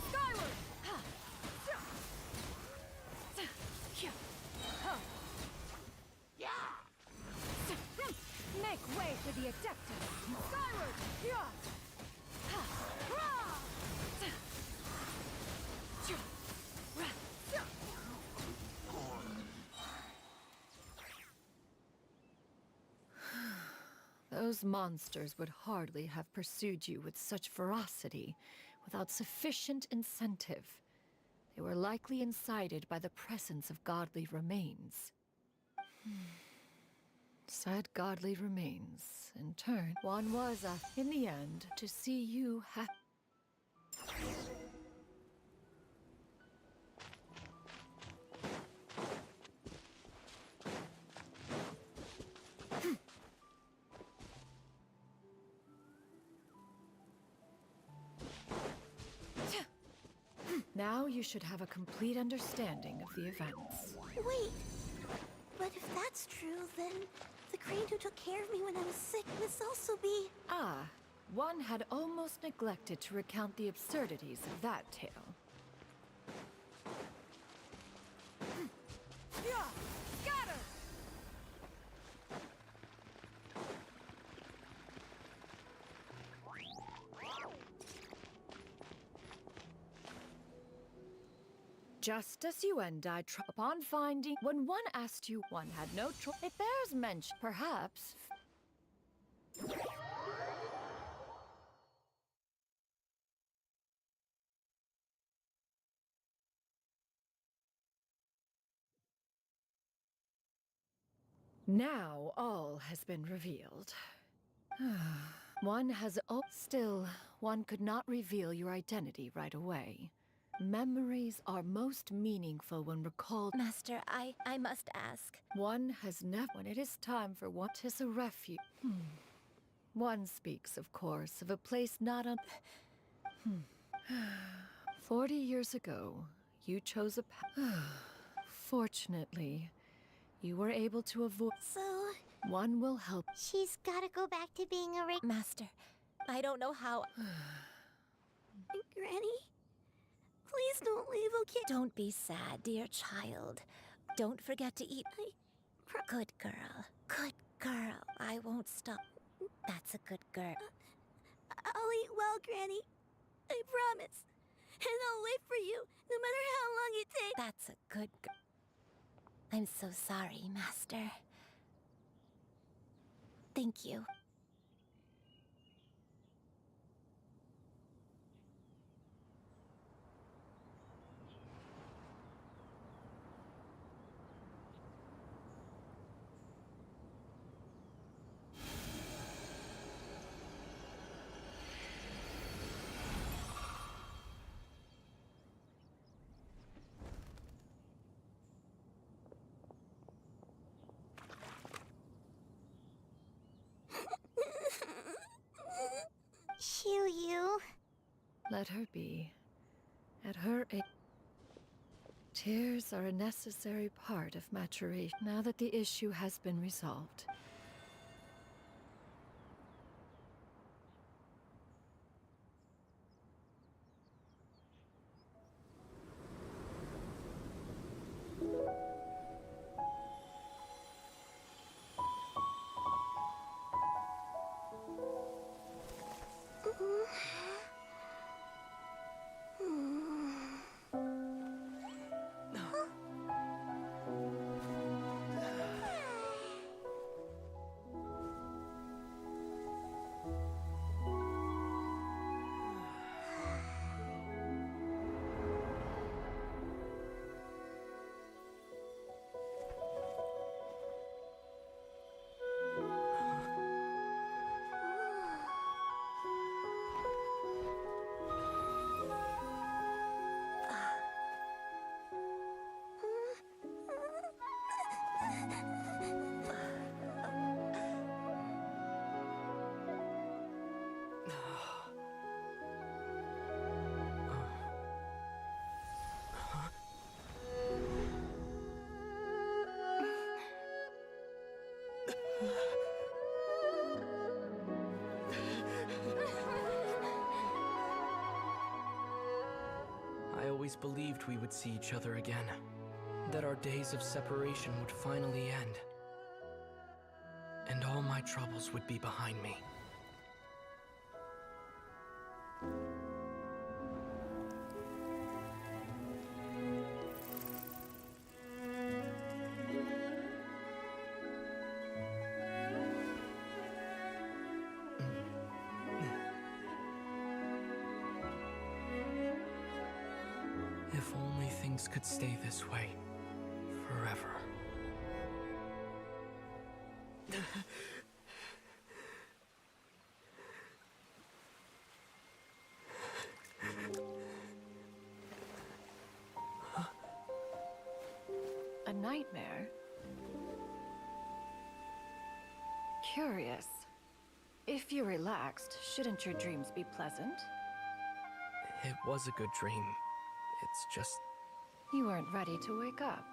Skyward! Make way for the Adeptus! Skyward! Those monsters would hardly have pursued you with such ferocity without sufficient incentive. They were likely incited by the presence of godly remains. Said godly remains, in turn, one was, in the end, to see you Now you should have a complete understanding of the events. Wait, but if that's true, then the crane who took care of me when I was sick must also be... One had almost neglected to recount the absurdities of that tale. Scatter! Just as you and I upon finding, when one asked you, one had no choice. It bears mention, perhaps. Now all has been revealed. One has still, one could not reveal your identity right away. Memories are most meaningful when recalled. Master, I must ask. One has never, when it is time for what is a refuge. One speaks, of course, of a place not on... 40 years ago, you chose a path. Fortunately, you were able to avoid... So... One will help. She's gotta go back to being a Master, I don't know how... Granny? Please don't leave, okay? Don't be sad, dear child. Don't forget to eat. Good girl. Good girl. I won't stop. That's a good girl. I'll eat well, Granny. I promise. And I'll wait for you, no matter how long it takes. That's a good girl. I'm so sorry, Master. Thank you. Shiryu. Let her be. At her age, tears are a necessary part of maturation. Now that the issue has been resolved, I always believed we would see each other again, that our days of separation would finally end, and all my troubles would be behind me. If only things could stay this way forever. a nightmare? Curious. If you're relaxed, shouldn't your dreams be pleasant? It was a good dream. It's just... You weren't ready to wake up.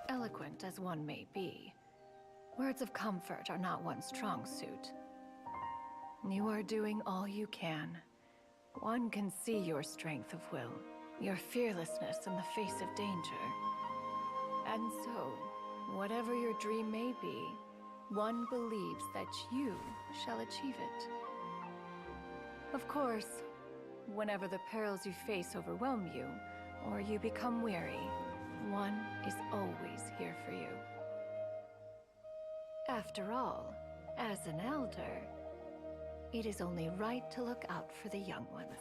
Eloquent as one may be, words of comfort are not one's strong suit. You are doing all you can. One can see your strength of will, your fearlessness in the face of danger. And so, whatever your dream may be, one believes that you shall achieve it. Of course, whenever the perils you face overwhelm you, or you become weary, one is always here for you. After all, as an elder, it is only right to look out for the young ones.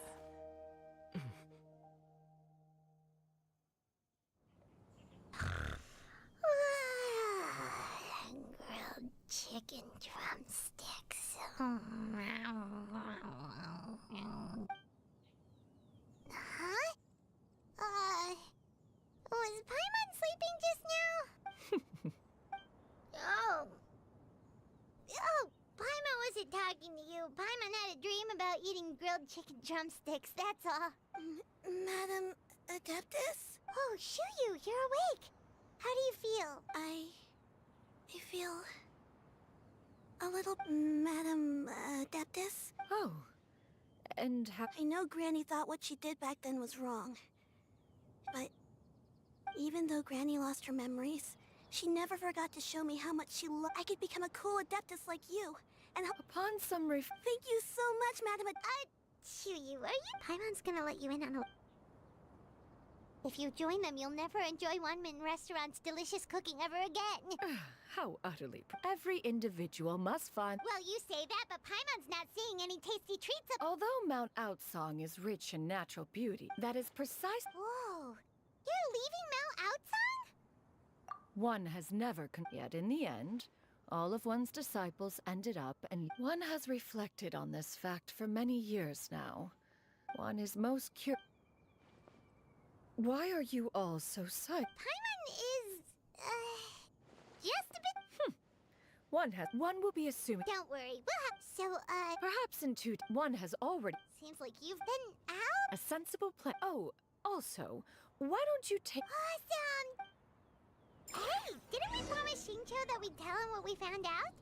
Grilled chicken drumsticks. Huh? Was Paimon sleeping just now? Oh, Paimon wasn't talking to you. Paimon had a dream about eating grilled chicken drumsticks, that's all. Madam Adeptus? Oh, Shuyu, you're awake. How do you feel? I feel a little, Madam Adeptus. Oh, and how... I know Granny thought what she did back then was wrong. But even though Granny lost her memories, she never forgot to show me how much she loved. I could become a cool Adeptus like you. And upon some Thank you so much, Madam Shuyu, are you? Paimon's gonna let you in on a... If you join them, you'll never enjoy One-Man Restaurant's delicious cooking ever again. How utterly... Every individual must find... Well, you say that, but Paimon's not seeing any tasty treats. Although Mount Outsong is rich in natural beauty, that is precise... Whoa! You're leaving Mount Outsong? One has never... Yet in the end, all of one's disciples ended up, and one has reflected on this fact for many years now. One is most curious... Why are you all so psyched? Paimon is, just a bit... One will be assuming... Don't worry, we'll have... So, Perhaps in one has already... Seems like you've been out? A sensible plan... Oh, also, why don't you take... Awesome! Hey, didn't we promise Shincho that we'd tell him what we found out?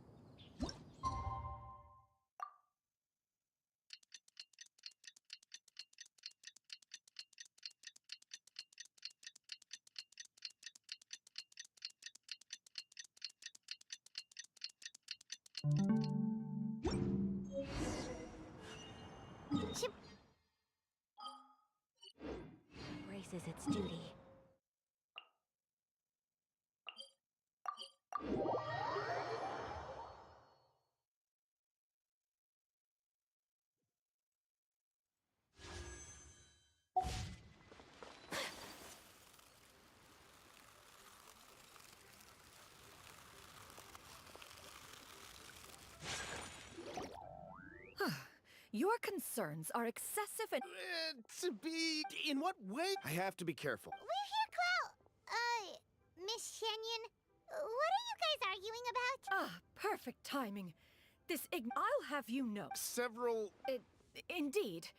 Embraces its duty. Your concerns are excessive and... To be... In what way? I have to be careful. We're here, Clow. Miss Shenyan, what are you guys arguing about? Ah, perfect timing. I'll have you know. Several... Indeed.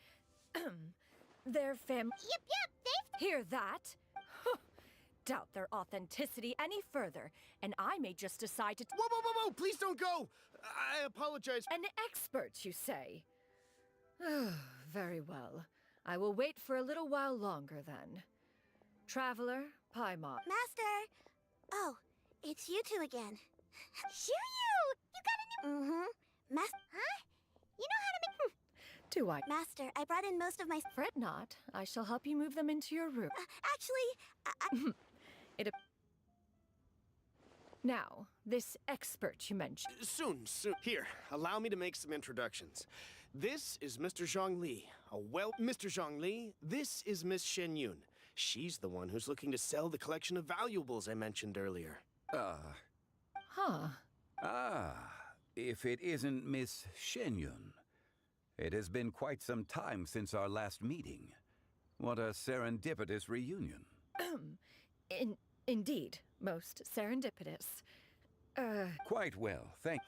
Their family... Yep, they've... Hear that? Doubt their authenticity any further, and I may just decide to... Whoa, please don't go! I apologize. An expert, you say? Very well. I will wait for a little while longer, then. Traveler, Paimon. Master! Oh, it's you two again. Shuyu! You got a new... Mm-hmm. Master... Huh? You know how to make... Do I? Master, I brought in most of my... Fret not. I shall help you move them into your room. Actually, Now, this expert you mentioned... Soon. Here, allow me to make some introductions. This is Mr. Zhongli. Mr. Zhongli, this is Miss Shenyun. She's the one who's looking to sell the collection of valuables I mentioned earlier. If it isn't Miss Shenyun. It has been quite some time since our last meeting. What a serendipitous reunion. Indeed, most serendipitous. Quite well, thank...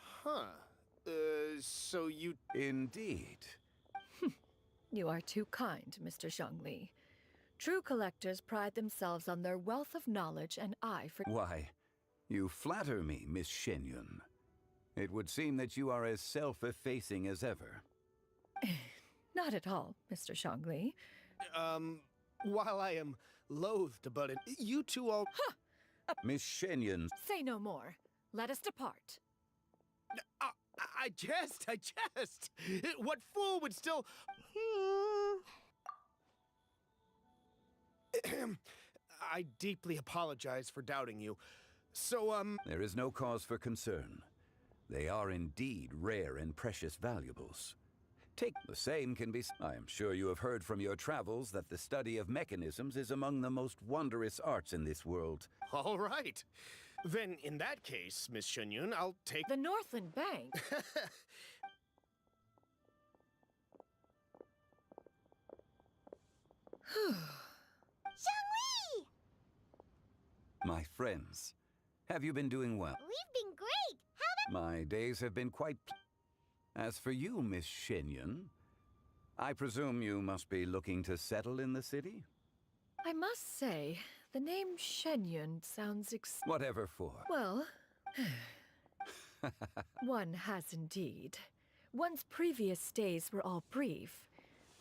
So you... Indeed. You are too kind, Mr. Zhongli. True collectors pride themselves on their wealth of knowledge and eye for... Why, you flatter me, Miss Shenyun. It would seem that you are as self-effacing as ever. Not at all, Mr. Zhongli. While I am loath to butt in, you two all... Miss Shenyun... Say no more. Let us depart. I jest! What fool would still... I deeply apologize for doubting you. So, There is no cause for concern. They are indeed rare and precious valuables. The same can be... I am sure you have heard from your travels that the study of mechanisms is among the most wondrous arts in this world. All right. Then, in that case, Miss Shenyun, I'll take... The Northland Bank? Zhongli! My friends, have you been doing well? We've been great! My days have been quite... As for you, Miss Shenyun, I presume you must be looking to settle in the city? I must say, the name Shenyun sounds Whatever for. Well, one has indeed. One's previous stays were all brief.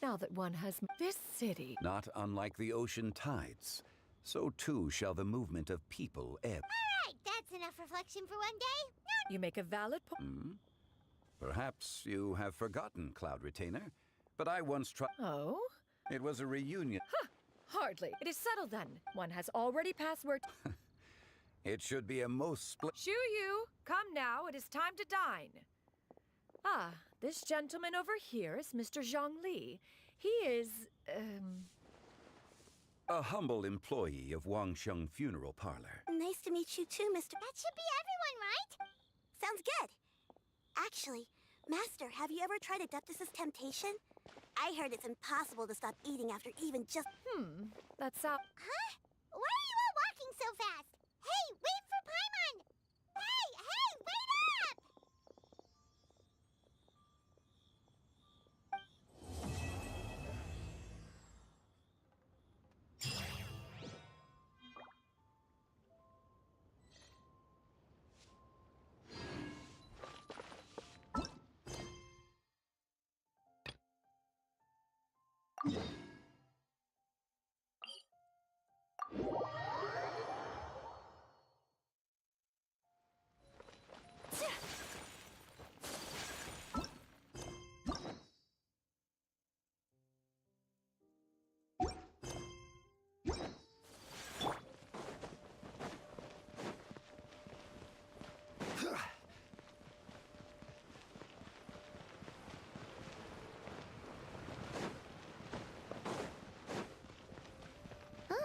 Now that one has this city... Not unlike the ocean tides, so too shall the movement of people ebb. All right, that's enough reflection for one day. You make a valid point. Perhaps you have forgotten, Cloud Retainer, but I once tried... Oh? It was a reunion. Huh! Hardly. It is settled then. One has already passed word... It should be a most Shu Yu, come now. It is time to dine. Ah, this gentleman over here is Mr. Zhang Li. He is, a humble employee of Wangsheng Funeral Parlor. Nice to meet you too, Mr. That should be everyone, right? Sounds good. Actually, Master, have you ever tried Adeptus' temptation? I heard it's impossible to stop eating after even just... That's out. Huh? Why are you all walking so fast? Hey, wait for Paimon! Hey, wait up!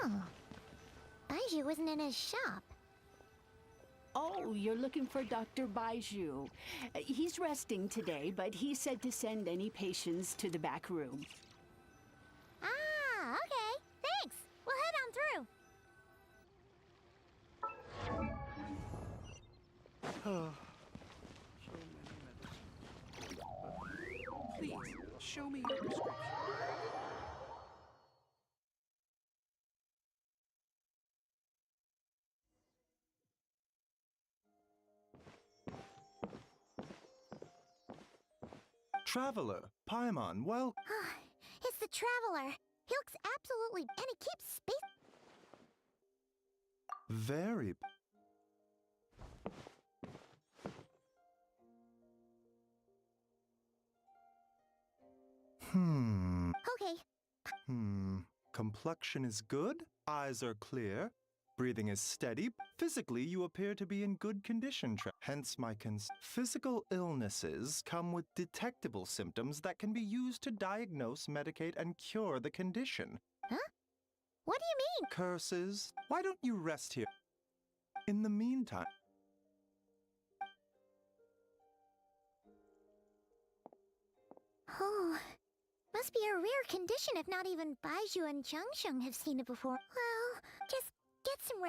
Oh. Baiju wasn't in his shop. Oh, you're looking for Dr. Baiju. He's resting today, but he said to send any patients to the back room. Ah, okay. Thanks. We'll head on through. Please, show me your prescription. Traveler, Paimon, well... It's the Traveler. He looks absolutely... and he keeps space... Very... Okay. Complexion is good, eyes are clear, breathing is steady. Physically, you appear to be in good condition. Hence my Physical illnesses come with detectable symptoms that can be used to diagnose, medicate, and cure the condition. Huh? What do you mean? Curses. Why don't you rest here? In the meantime... Oh, must be a rare condition if not even Baiju and Changsheng have seen it before. Well, just get some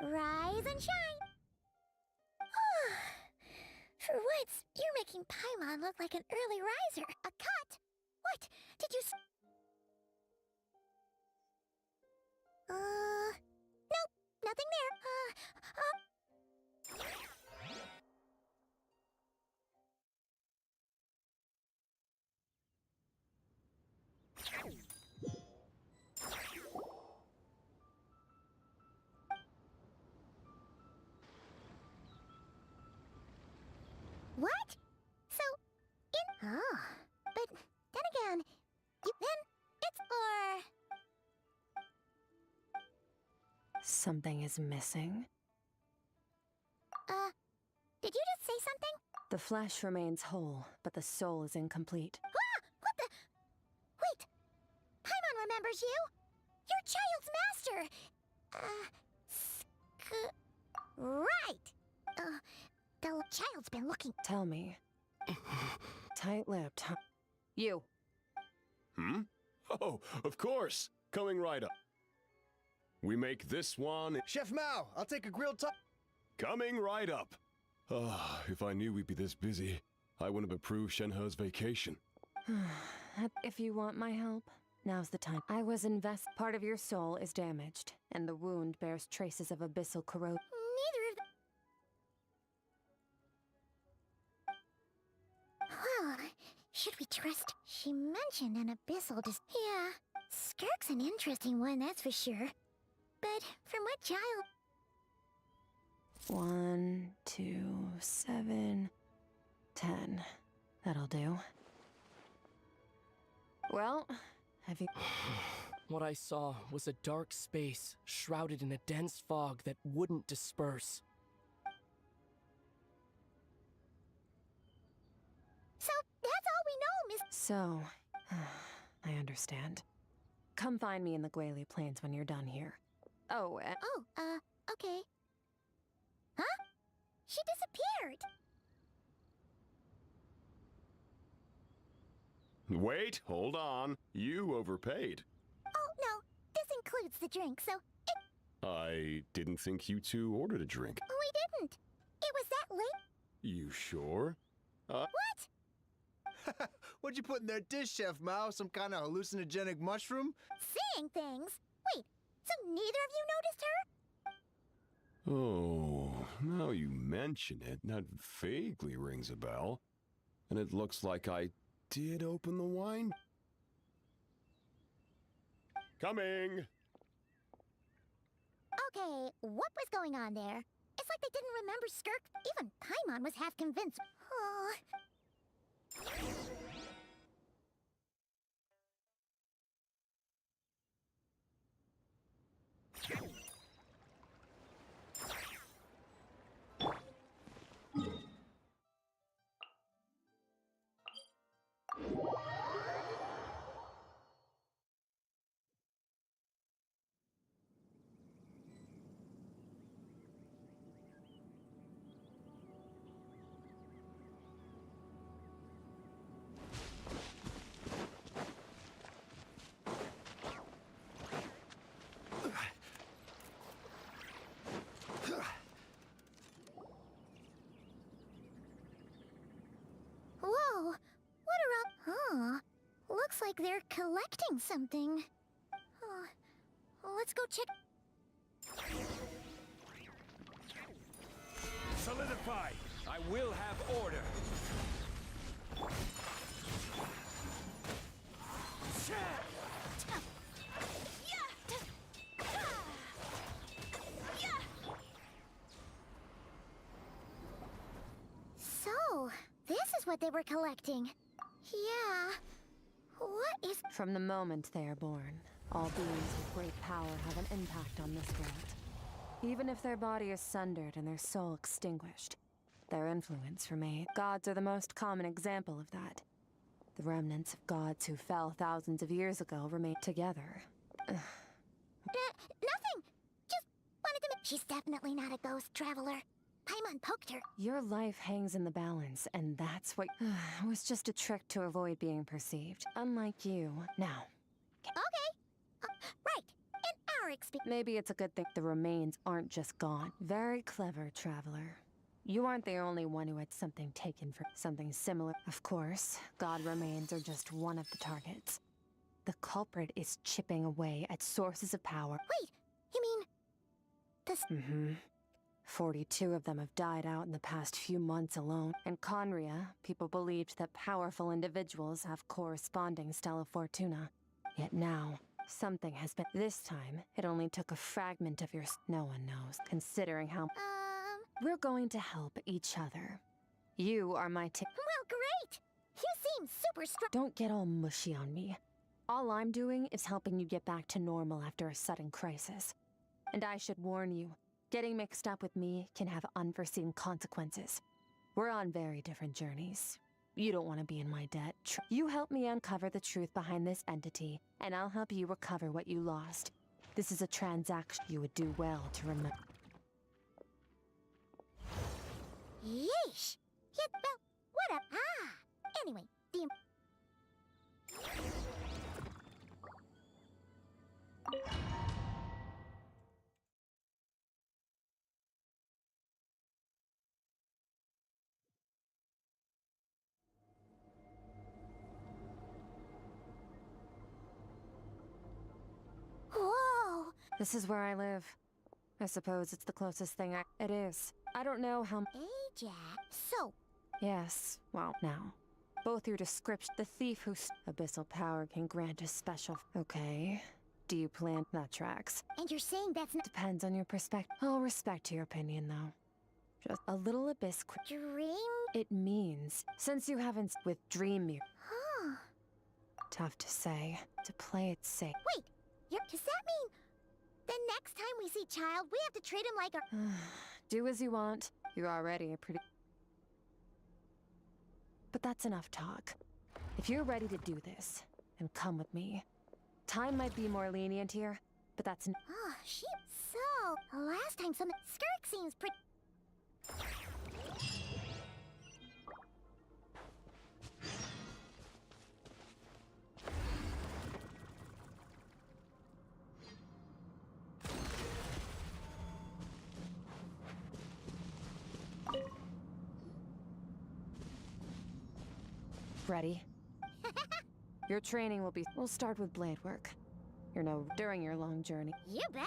Rise and shine! For once, you're making Paimon look like an early riser. A cut? What? Did you... nothing there. What? So, oh, but then again, it's Something is missing. Did you just say something? The flesh remains whole, but the soul is incomplete. Ah! What the? Wait! Paimon remembers you! Your child's master! Right! The child's been looking. Tell me. Tight-lipped, huh? You. Hmm? Oh, of course. Coming right up. We make this one. Chef Mao, I'll take a grilled top. Coming right up. Ah, if I knew we'd be this busy, I wouldn't have approved Shenhe's vacation. If you want my help, now's the time. Part of your soul is damaged, and the wound bears traces of abyssal corrosion. Neither of them. Well, should we trust? She mentioned an abyssal Yeah, Skirk's an interesting one, that's for sure. But from what child? 1, 2, 7, 10. That'll do. Well, have you... What I saw was a dark space shrouded in a dense fog that wouldn't disperse. So, that's all we know, Miss... So, I understand. Come find me in the Guili Plains when you're done here. Oh, okay. Huh? She disappeared! Wait, hold on. You overpaid. Oh, no. This includes the drink, so I didn't think you two ordered a drink. we didn't. It was that late. You sure? What? What'd you put in their dish, Chef Mao? Some kind of hallucinogenic mushroom? Seeing things. Wait, so neither of you noticed her? Oh, now you mention it, that vaguely rings a bell. And it looks like I did open the wine. Coming! Okay, what was going on there? It's like they didn't remember Skirk. Even Paimon was half convinced. Oh. Whoa! What around? Huh? Looks like they're collecting something. Let's go check. Solidify! I will have order! So, this is what they were collecting. Yeah. What is... From the moment they are born, all beings with great power have an impact on this world. Even if their body is sundered and their soul extinguished, their influence remains. Gods are the most common example of that. The remnants of gods who fell thousands of years ago remain together. Nothing! Just wanted to... She's definitely not a ghost traveler. Paimon poked her. Your life hangs in the balance, and that's what... It was just a trick to avoid being perceived. Unlike you. Now. Okay. Right. In our experience... Maybe it's a good thing the remains aren't just gone. Very clever, traveler. You aren't the only one who had something taken for something similar. Of course, god remains are just one of the targets. The culprit is chipping away at sources of power. Wait, you mean... this. 42 of them have died out in the past few months alone. In Conria, people believed that powerful individuals have corresponding Stella Fortuna. Yet now, something has been. This time, it only took a fragment of your. No one knows, considering how. We're going to help each other. You are my Well, great! You seem super strong. Don't get all mushy on me. All I'm doing is helping you get back to normal after a sudden crisis. And I should warn you, getting mixed up with me can have unforeseen consequences. We're on very different journeys. You don't want to be in my debt. You help me uncover the truth behind this entity, and I'll help you recover what you lost. This is a transaction you would do well to remember. Yeesh! Well, what up? Anyway, the... Whoa! This is where I live. I suppose it's the closest thing It is. I don't know how... Jack. So... Yes, well, now. Both your description... The thief whose abyssal power can grant a special... Okay. Do you plan... That tracks. And you're saying that's not... Depends on your perspective. I'll respect your opinion, though. Just a little abyss... Dream? It means, since you haven't... With Dream Mirror... Huh. Tough to say. To play it safe. Wait! Does that mean... The next time we see Child, we have to treat him like a... Do as you want. You're already a pretty... But that's enough talk. If you're ready to do this, then come with me. Time might be more lenient here, but that's... Oh, so... Last time something... Skirk seems pretty... Ready? Your training will be... We'll start with blade work. During your long journey. You bet.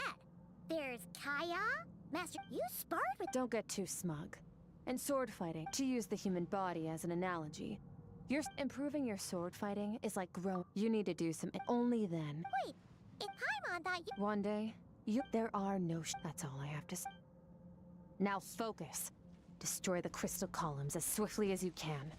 There's Kaya, Master... You sparred with... Don't get too smug. And sword fighting, to use the human body as an analogy. Improving your sword fighting is like growing. You need to do some... Only then. Wait, if Paimon thought you... One day, there are no... That's all I have to say. Now focus. Destroy the crystal columns as swiftly as you can.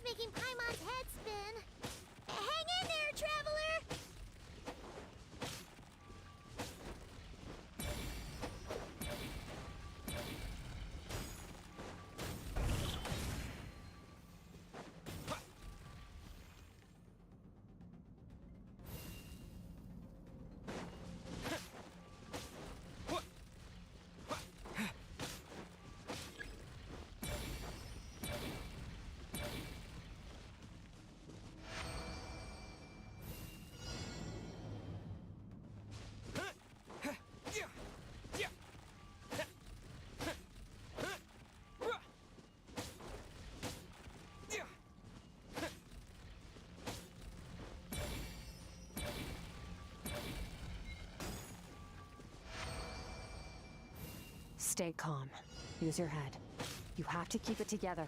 Making Paimon's head spin. Hang in there, traveler! Stay calm. Use your head. You have to keep it together.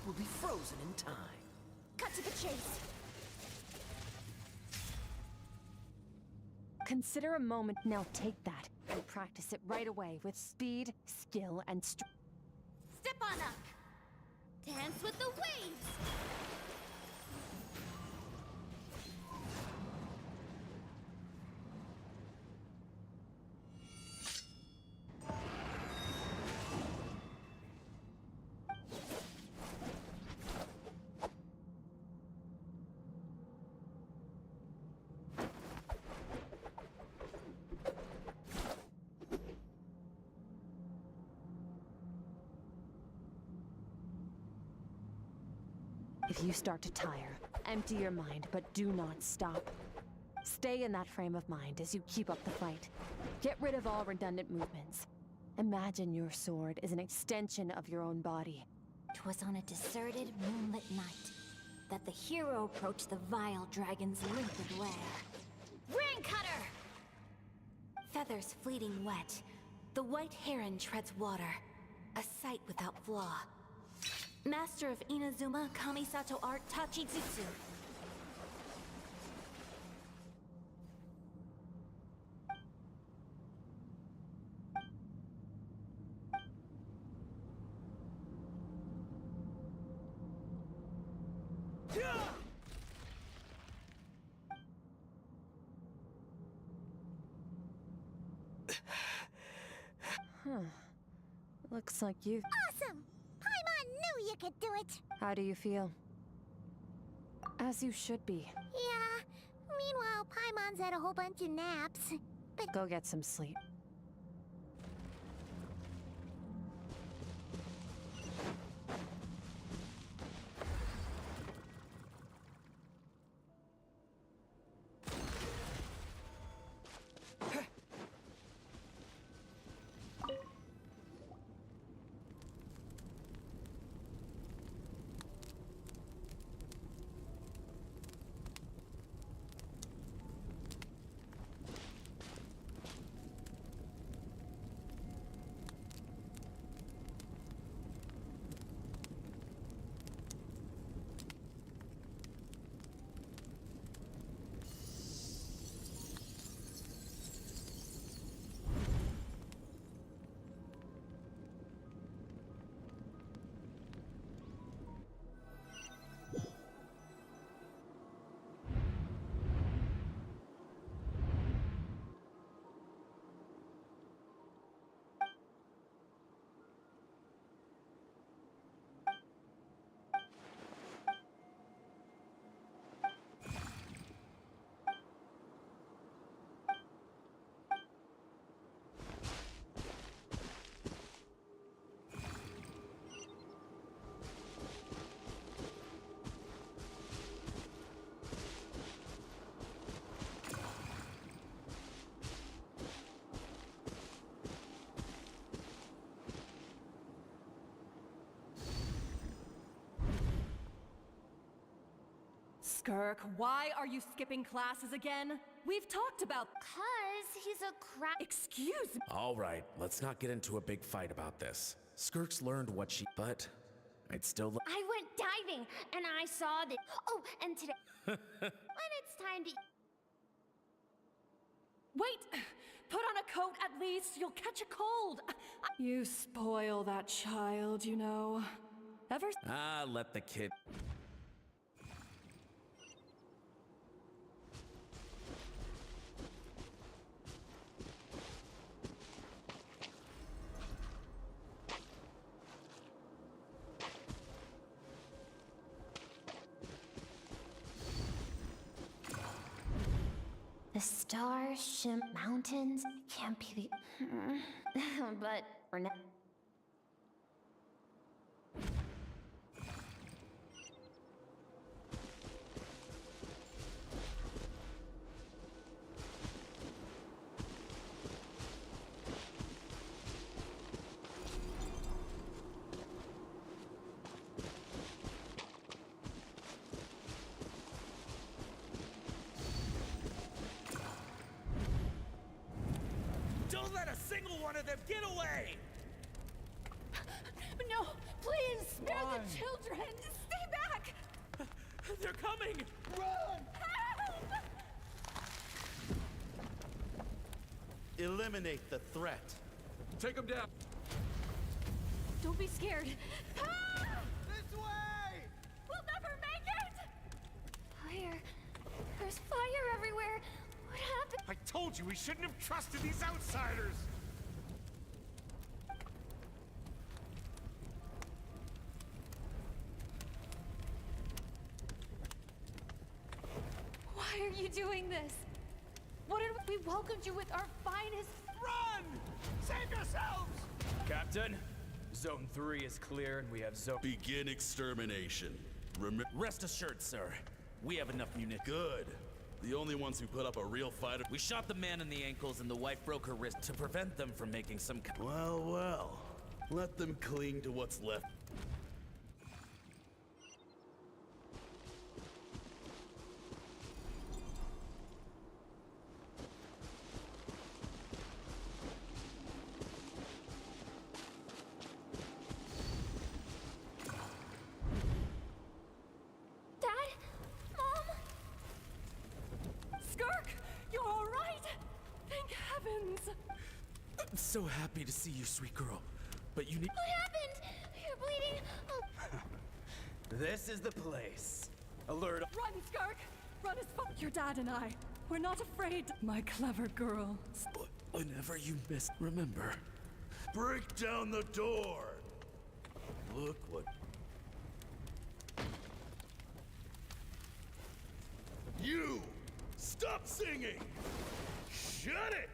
will be frozen in time. Cut to the chase. Consider a moment. Now take that and practice it right away with speed, skill, and strength. Step on up. Dance with the waves. If you start to tire, empty your mind, but do not stop. Stay in that frame of mind as you keep up the fight. Get rid of all redundant movements. Imagine your sword is an extension of your own body. 'Twas on a deserted moonlit night that the hero approached the vile dragon's limpid lair. Ring cutter! Feathers fleeting wet, the white heron treads water, a sight without flaw. Master of Inazuma Kamisato art Tachijutsu. Huh. Looks like you've... Awesome! Paimon knew you could do it! How do you feel? As you should be. Yeah. Meanwhile, Paimon's had a whole bunch of naps. But Go get some sleep. Skirk, why are you skipping classes again? We've talked about— 'Cause he's a crap— Excuse me. All right, let's not get into a big fight about this. Skirk's learned what she— but I'd still— I went diving, and I saw that— Oh, and today— when it's time to— Wait! Put on a coat at least, you'll catch a cold. You spoil that child, you know. Ever— let the kid— The stars, mountains, can't be the... but for now... Don't let a single one of them get away! No, please, spare the children! coming! Run! Eliminate the threat. Take him down. Don't be scared. This way! We'll never make it! Fire. There's fire everywhere. What happened? I told you we shouldn't have trusted these outsiders! Why are you doing this? What did we welcomed you with our finest? Run! Save yourselves! Captain, Zone 3 is clear and we have zone... Begin extermination. Rest assured, sir. We have enough munitions. Good. The only ones who put up a real fight. We shot the man in the ankles and the wife broke her wrist to prevent them from making some... Well, well. Let them cling to what's left. I'm so happy to see you, sweet girl. But you need... What happened? You're bleeding. Oh. This is the place. Alert. Run, Skark! Run as far. Your dad and I, we're not afraid. My clever girl. Whenever you miss, remember. Break down the door! Look what... You! Stop singing! Shut it!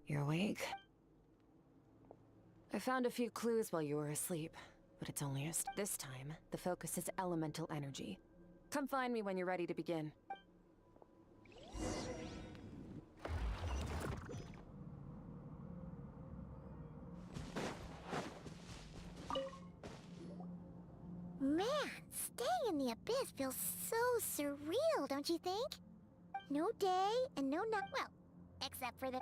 You're awake? I found a few clues while you were asleep, but it's only this time, the focus is elemental energy. Come find me when you're ready to begin. Man, staying in the abyss feels so surreal, don't you think? No day and no night. Well, except for the...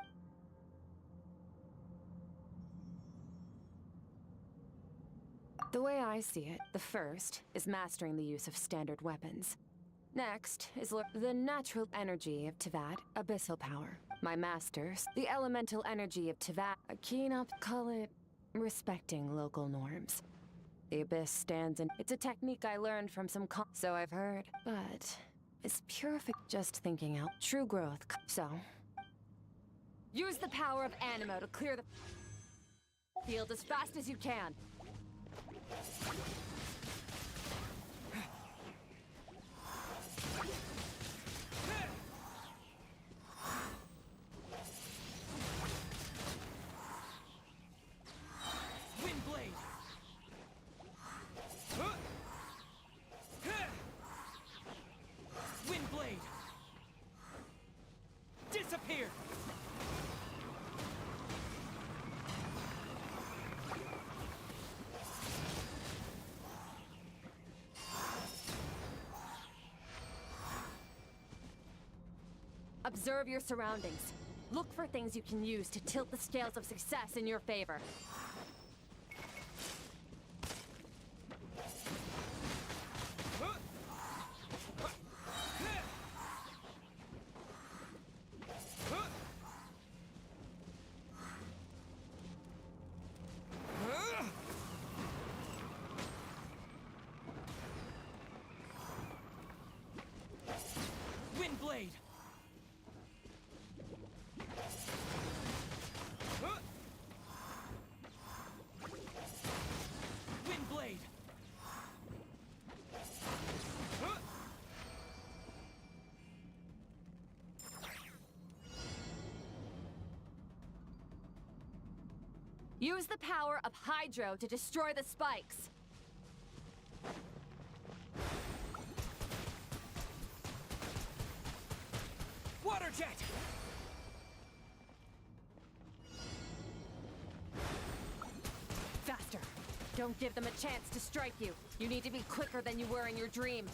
The way I see it, the first is mastering the use of standard weapons. Next is the natural energy of Tevat, abyssal power. My masters, the elemental energy of Tevat, a keen up, call it respecting local norms. The abyss stands in... It's a technique I learned from some so I've heard. But it's just thinking out true growth. So, use the power of Animo to clear the field as fast as you can. Windblade! Windblade! Disappear! Observe your surroundings. Look for things you can use to tilt the scales of success in your favor. Windblade! Use the power of Hydro to destroy the spikes. Water jet! Faster. Don't give them a chance to strike you. You need to be quicker than you were in your dream.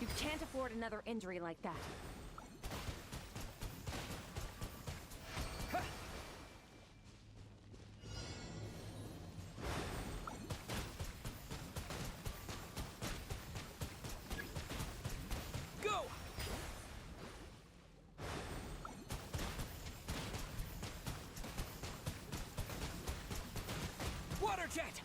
You can't afford another injury like that. Go! Water jet!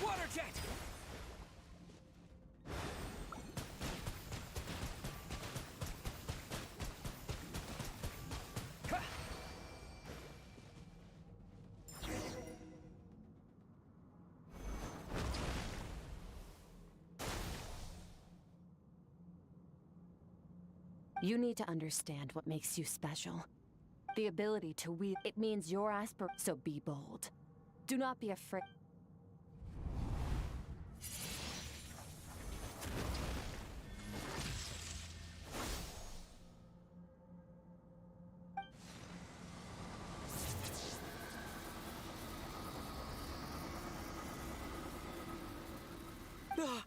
Water jet! Ha! You need to understand what makes you special. The ability to weave. It means your so be bold. Do not be afraid. Ah!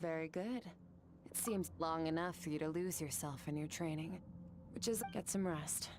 Very good. It seems long enough for you to lose yourself in your training, which is get some rest.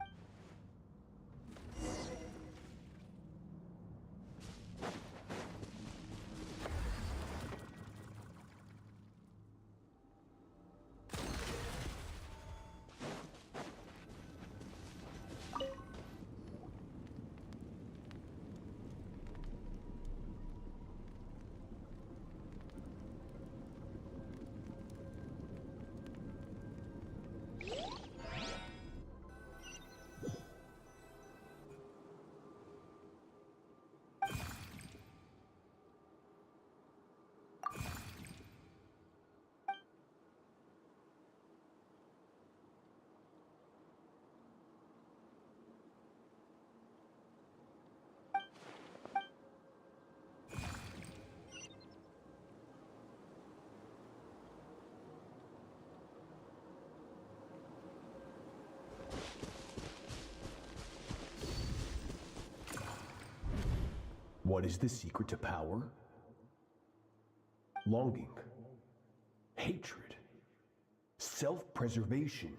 What is the secret to power? Longing, hatred, self-preservation.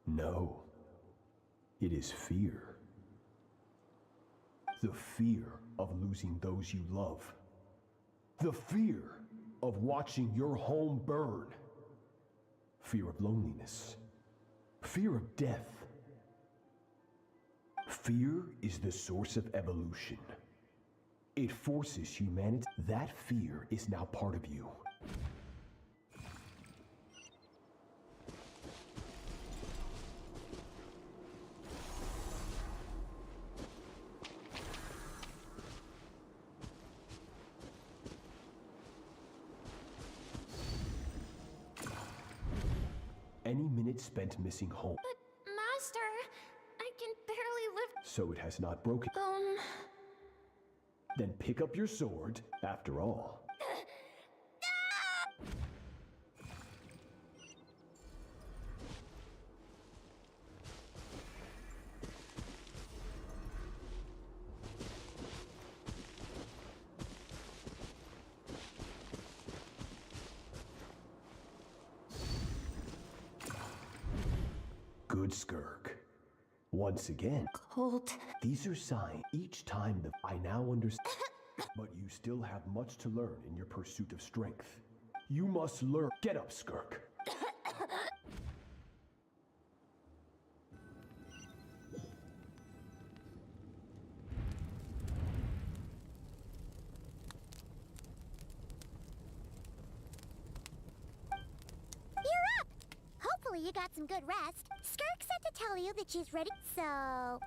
No, it is fear. The fear of losing those you love. The fear of watching your home burn. Fear of loneliness. Fear of death. Fear is the source of evolution. It forces humanity. That fear is now part of you. Any minute spent missing home. But, Master, I can barely lift. So it has not broken. Then pick up your sword, after all. Good Skirk. Once again. Cold. These are signs. Each time that I now understand. But you still have much to learn in your pursuit of strength. You must learn. Get up, Skirk. You're up! Hopefully you got some good rest. Skirk said to tell you that she's ready, so...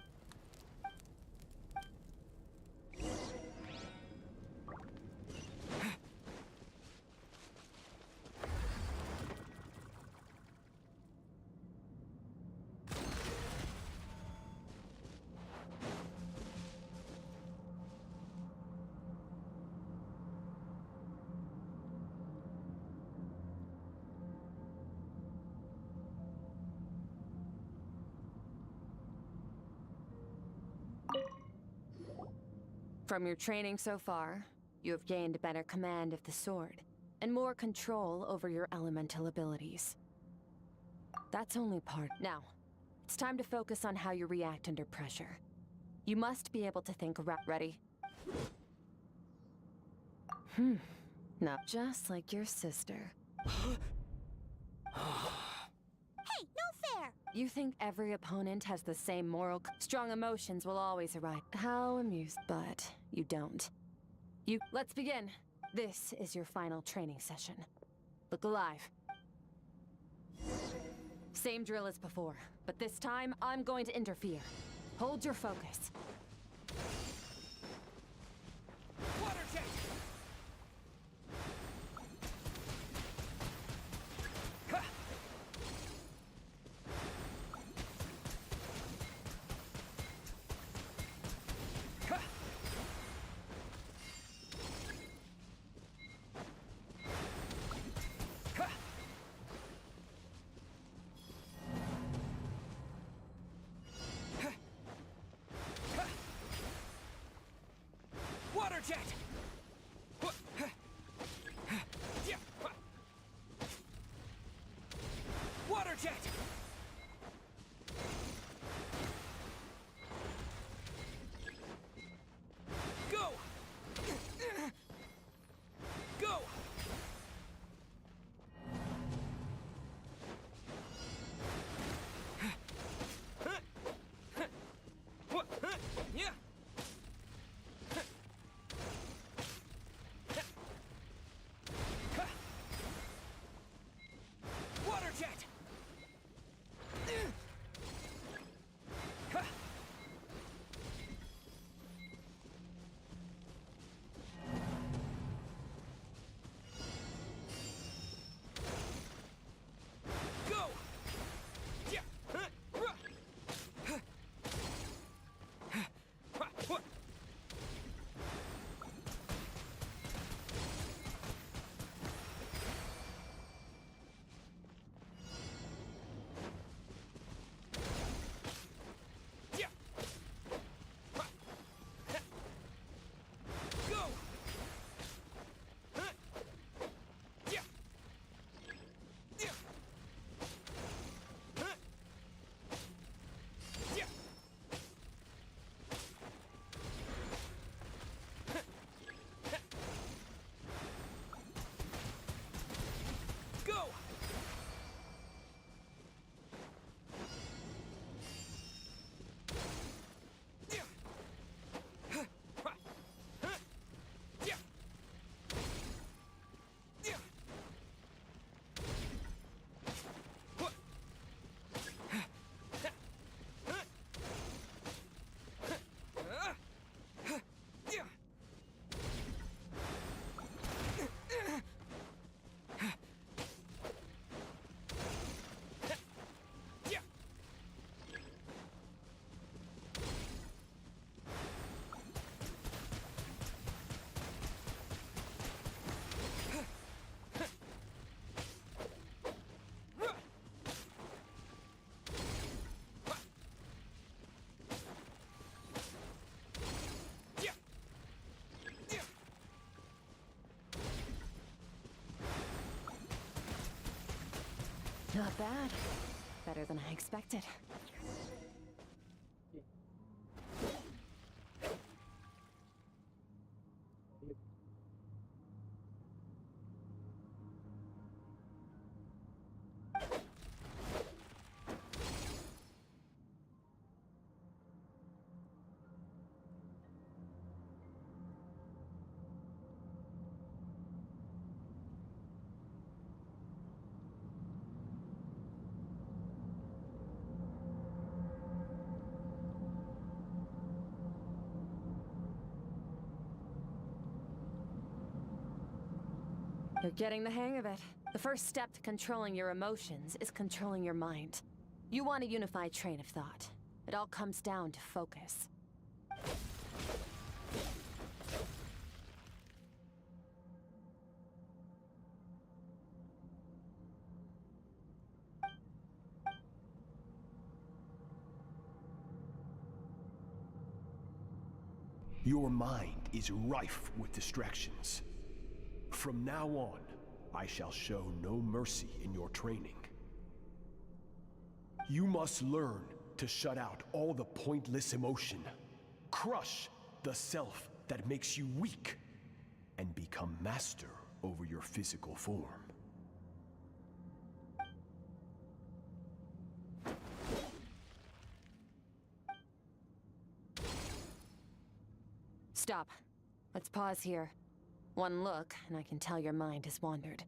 From your training so far, you have gained better command of the sword, and more control over your elemental abilities. That's only part. Now, it's time to focus on how you react under pressure. You must be able to think ready. Not just like your sister. Hey, no fair! You think every opponent has the same moral... Strong emotions will always arise. How amused, but you don't. Let's begin. This is your final training session. Look alive. Same drill as before, but this time I'm going to interfere. Hold your focus. Water jet! Water jet! Water jet! Go! Go! Yeah! Water jet! Go! Go! Go! Not bad. Better than I expected. You're getting the hang of it. The first step to controlling your emotions is controlling your mind. You want a unified train of thought. It all comes down to focus. Your mind is rife with distractions. From now on, I shall show no mercy in your training. You must learn to shut out all the pointless emotion, crush the self that makes you weak, and become master over your physical form. Stop. Let's pause here. One look, and I can tell your mind has wandered.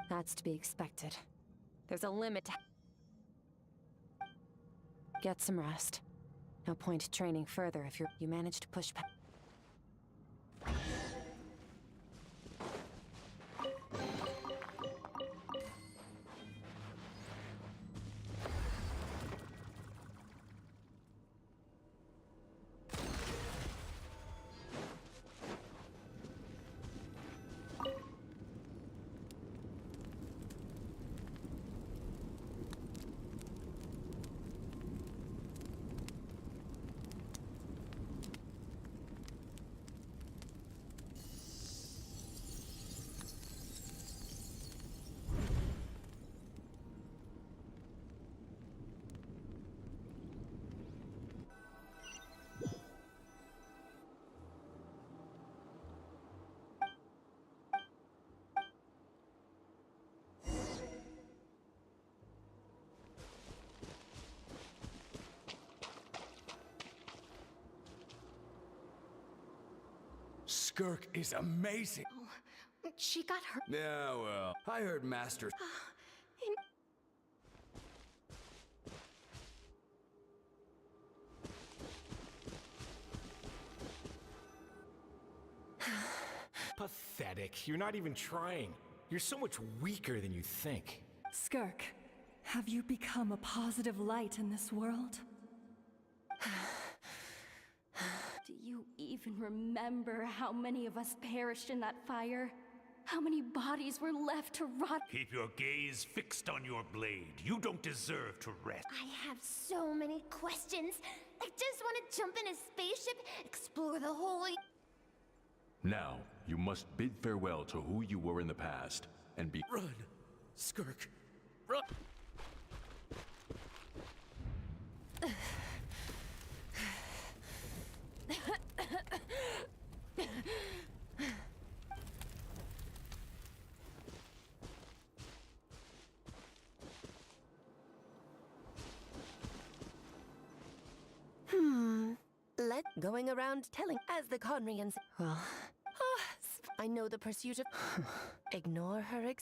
That's to be expected. There's a limit to... Get some rest. No point training further if you manage to push past... Skirk is amazing. Oh, she got hurt. Yeah, well, I heard Master. Pathetic. You're not even trying. You're so much weaker than you think. Skirk, have you become a positive light in this world? Do you even remember how many of us perished in that fire? How many bodies were left to rot? Keep your gaze fixed on your blade. You don't deserve to rest. I have so many questions. I just want to jump in a spaceship, explore the whole... Now, you must bid farewell to who you were in the past, and be— Run! Skirk! Run! Going around telling as the Conrians. Well... I know the pursuit of... Ignore her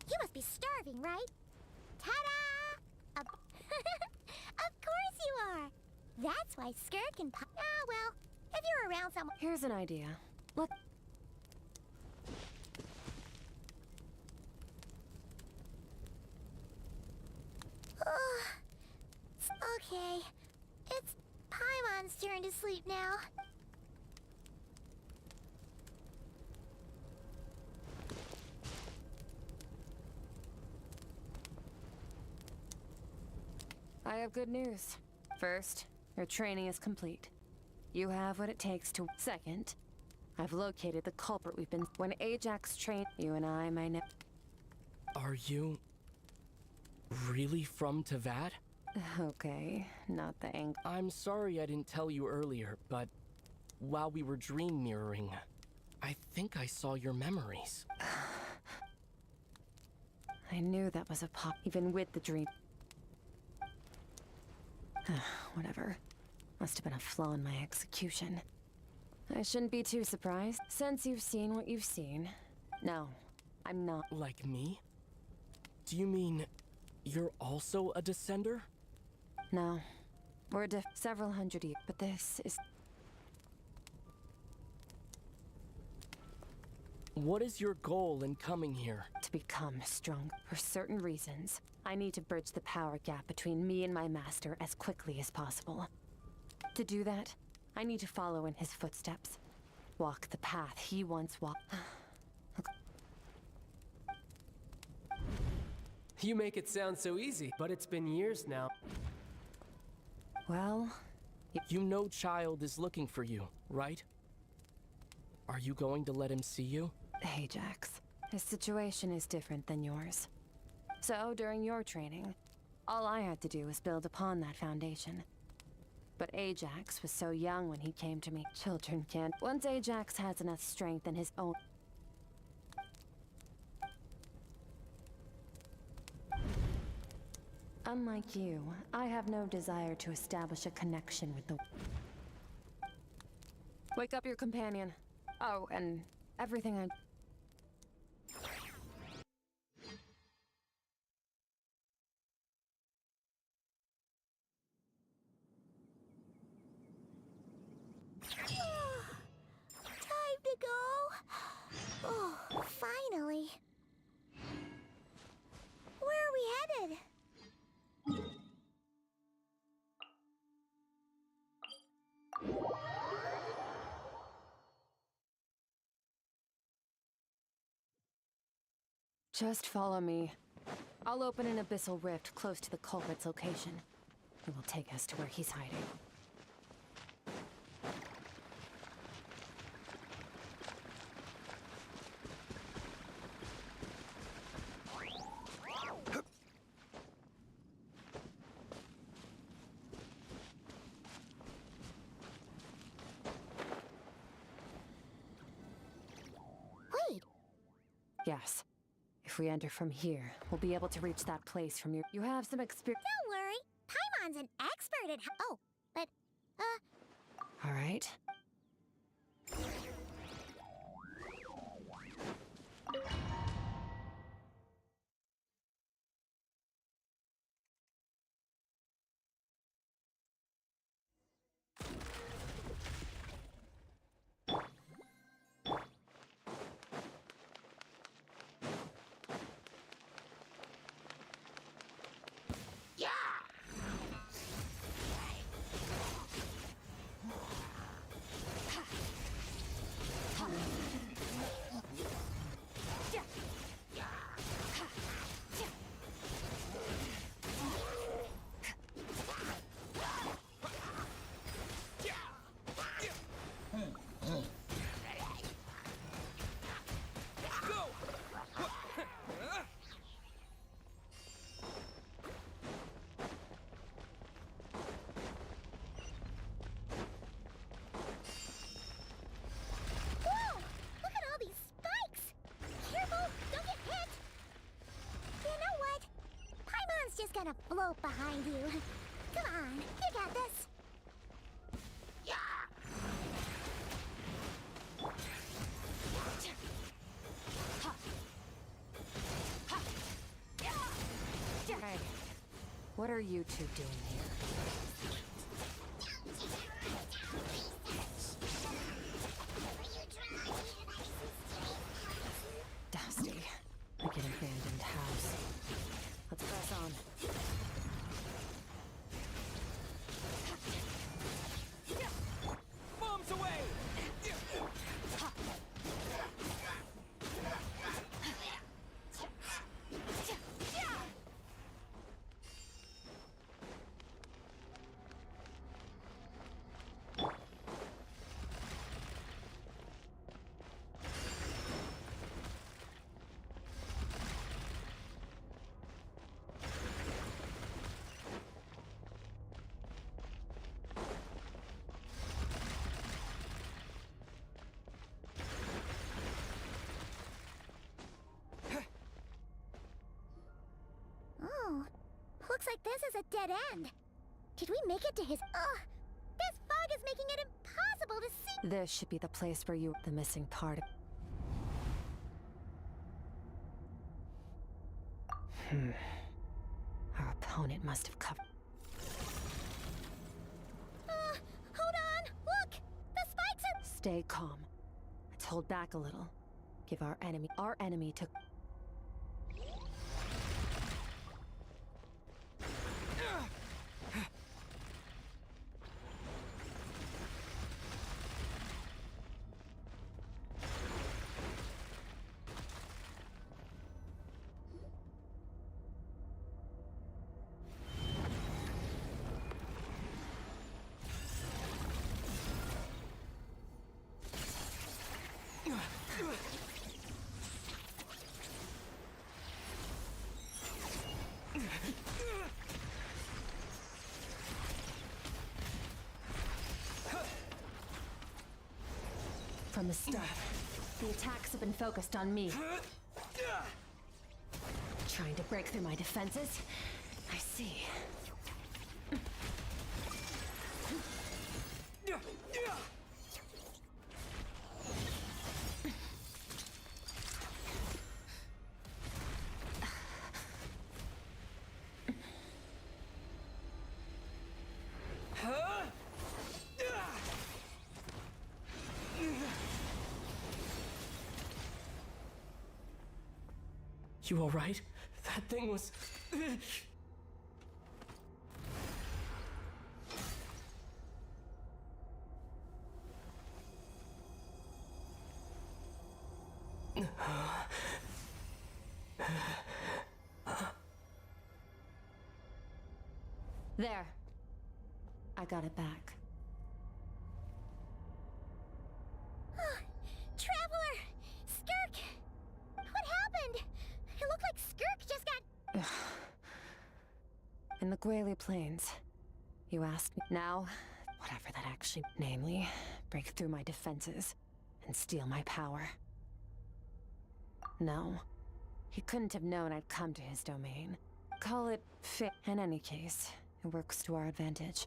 You must be starving, right? Ta-da! Of course you are! That's why Skirk and Pop... Ah, well, if you're around someone... Here's an idea. Look... Okay. It's Paimon's turn to sleep now. I have good news. First, your training is complete. You have what it takes to... Second, I've located the culprit we've been... When Ajax trained, you and I might... Are you... really from Tavad? Okay, not the ang... I'm sorry I didn't tell you earlier, but... while we were dream mirroring, I think I saw your memories. I knew that was a pop, even with the dream. Whatever. Must have been a flaw in my execution. I shouldn't be too surprised, since you've seen what you've seen. No, I'm not. Like me? Do you mean you're also a descender? No. We're several hundred years, but this is... What is your goal in coming here? To become strong. For certain reasons, I need to bridge the power gap between me and my master as quickly as possible. To do that, I need to follow in his footsteps. Walk the path he once walked. You make it sound so easy, but it's been years now. Well... You know Child is looking for you, right? Are you going to let him see you? Ajax, his situation is different than yours. So, during your training, all I had to do was build upon that foundation. But Ajax was so young when he came to me. Children can't. Once Ajax has enough strength in his own... Unlike you, I have no desire to establish a connection with the... Wake up your companion. Oh, and everything I... Time to go. Oh, finally. Where are we headed? Just follow me. I'll open an abyssal rift close to the culprit's location. It will take us to where he's hiding. Wait. Yes. If we enter from here, we'll be able to reach that place from your... You have some experience... Don't worry. Paimon's an expert at... Oh, but, All right. just gonna float behind you. Come on, you got this. Hey, what are you two doing here? Dusty, like an abandoned house. Let's press on. Bombs away! Oh, looks like this is a dead end. Did we make it to his... Ugh, this This should be the place where you... the missing part. Our opponent must have covered... Hold on! Look! The spikes are... Stay calm. Let's hold back a little. Give our enemy... Our enemy took... From the start, the attacks have been focused on me. Trying to break through my defenses? I see. You alright? That thing was... There. I got it back. Traveler! Skirk! What happened? It looked like Skirk just got... In the Gwali Plains, you asked me. Now, whatever that actually... Namely, break through my defenses and steal my power. No. He couldn't have known I'd come to his domain. Call it fate. In any case, it works to our advantage.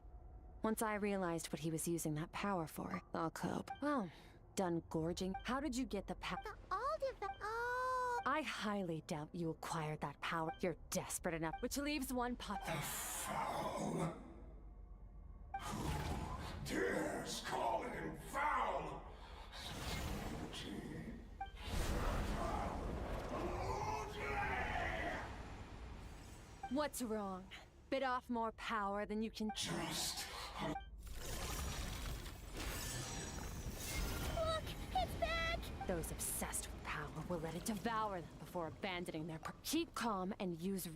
Once I realized what he was using that power for, I'll cope. Well, done gorging. How did you get the power? Oh... I highly doubt you acquired that power. You're desperate enough, which leaves one pot. Foul. Who dares call him foul? What's wrong? Bit off more power than you can... Just... Look! It's back! Those obsessed with power will let it devour them before abandoning their... Keep calm and use...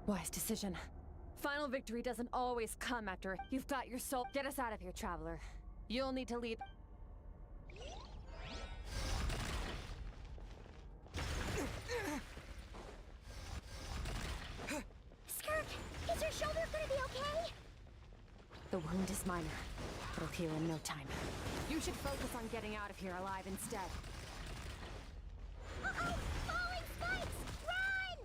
Wise decision. Final victory doesn't always come after you've got your soul. Get us out of here, Traveler. You'll need to lead. Skirk, is your shoulder gonna be okay? The wound is minor. It'll heal in no time. You should focus on getting out of here alive instead. Uh-oh! Falling spikes! Run!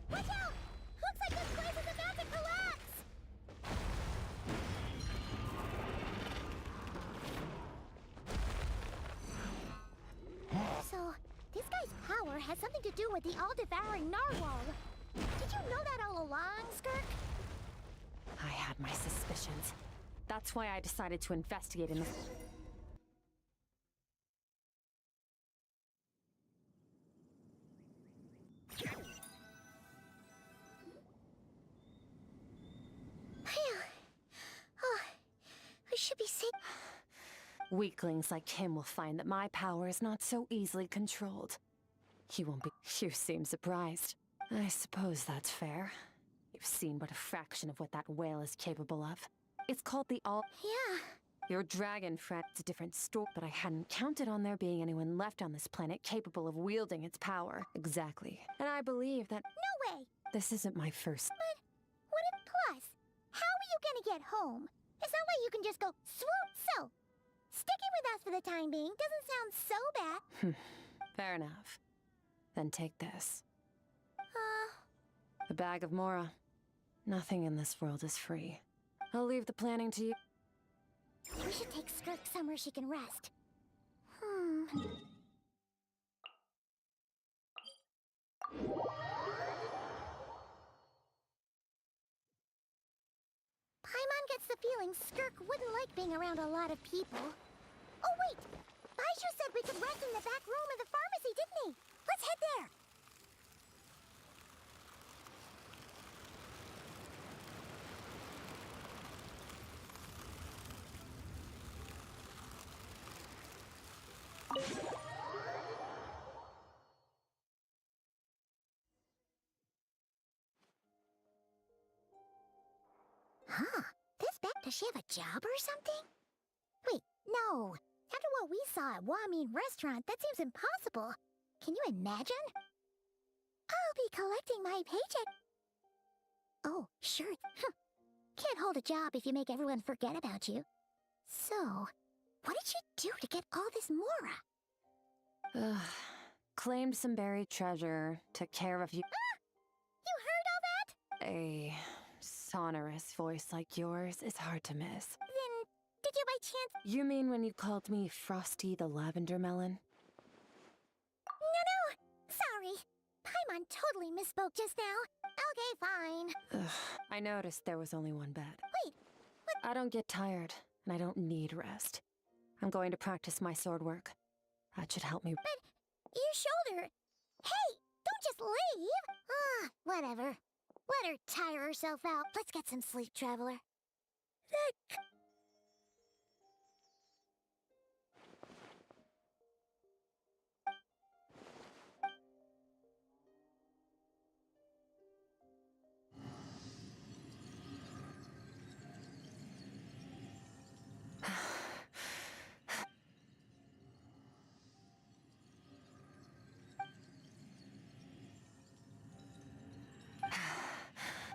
Watch out! Looks like this place is about to collapse! So, this guy's power has something to do with the all-devouring narwhal. Did you know that all along, Skirk? I had my suspicions. That's why I decided to investigate in this. Oh, I should be safe. Weaklings like him will find that my power is not so easily controlled. He won't be... You seem surprised. I suppose that's fair. You've seen but a fraction of what that whale is capable of. It's called the All... Yeah. Your dragon friend's a different story, but I hadn't counted on there being anyone left on this planet capable of wielding its power. Exactly. And I believe that... No way! This isn't my first... But what if... Plus, how are you gonna get home? It's not like you can just go swoop. So, sticking with us for the time being doesn't sound so bad. Fair enough. Then take this. The bag of Mora. Nothing in this world is free. I'll leave the planning to you. We should take Skirk somewhere she can rest. Paimon gets the feeling Skirk wouldn't like being around a lot of people. Oh wait! Baiju said we could rest in the back room of the pharmacy, didn't he? Let's head there! Huh? This bag, does she have a job or something? Wait, no. After what we saw at Wamin Restaurant, that seems impossible. Can you imagine? I'll be collecting my paycheck. Oh, sure. Can't hold a job if you make everyone forget about you. So, what did she do to get all this Mora? Claimed some buried treasure, took care of you. Ah! You heard all that? A sonorous voice like yours is hard to miss. Then, did you by chance... You mean when you called me Frosty the Lavender Melon? No, sorry. Paimon totally misspoke just now. Okay, fine. I noticed there was only one bed. Wait, what? I don't get tired, and I don't need rest. I'm going to practice my sword work. That should help me. But your shoulder... Hey, don't just leave! Whatever. Let her tire herself out. Let's get some sleep, Traveler.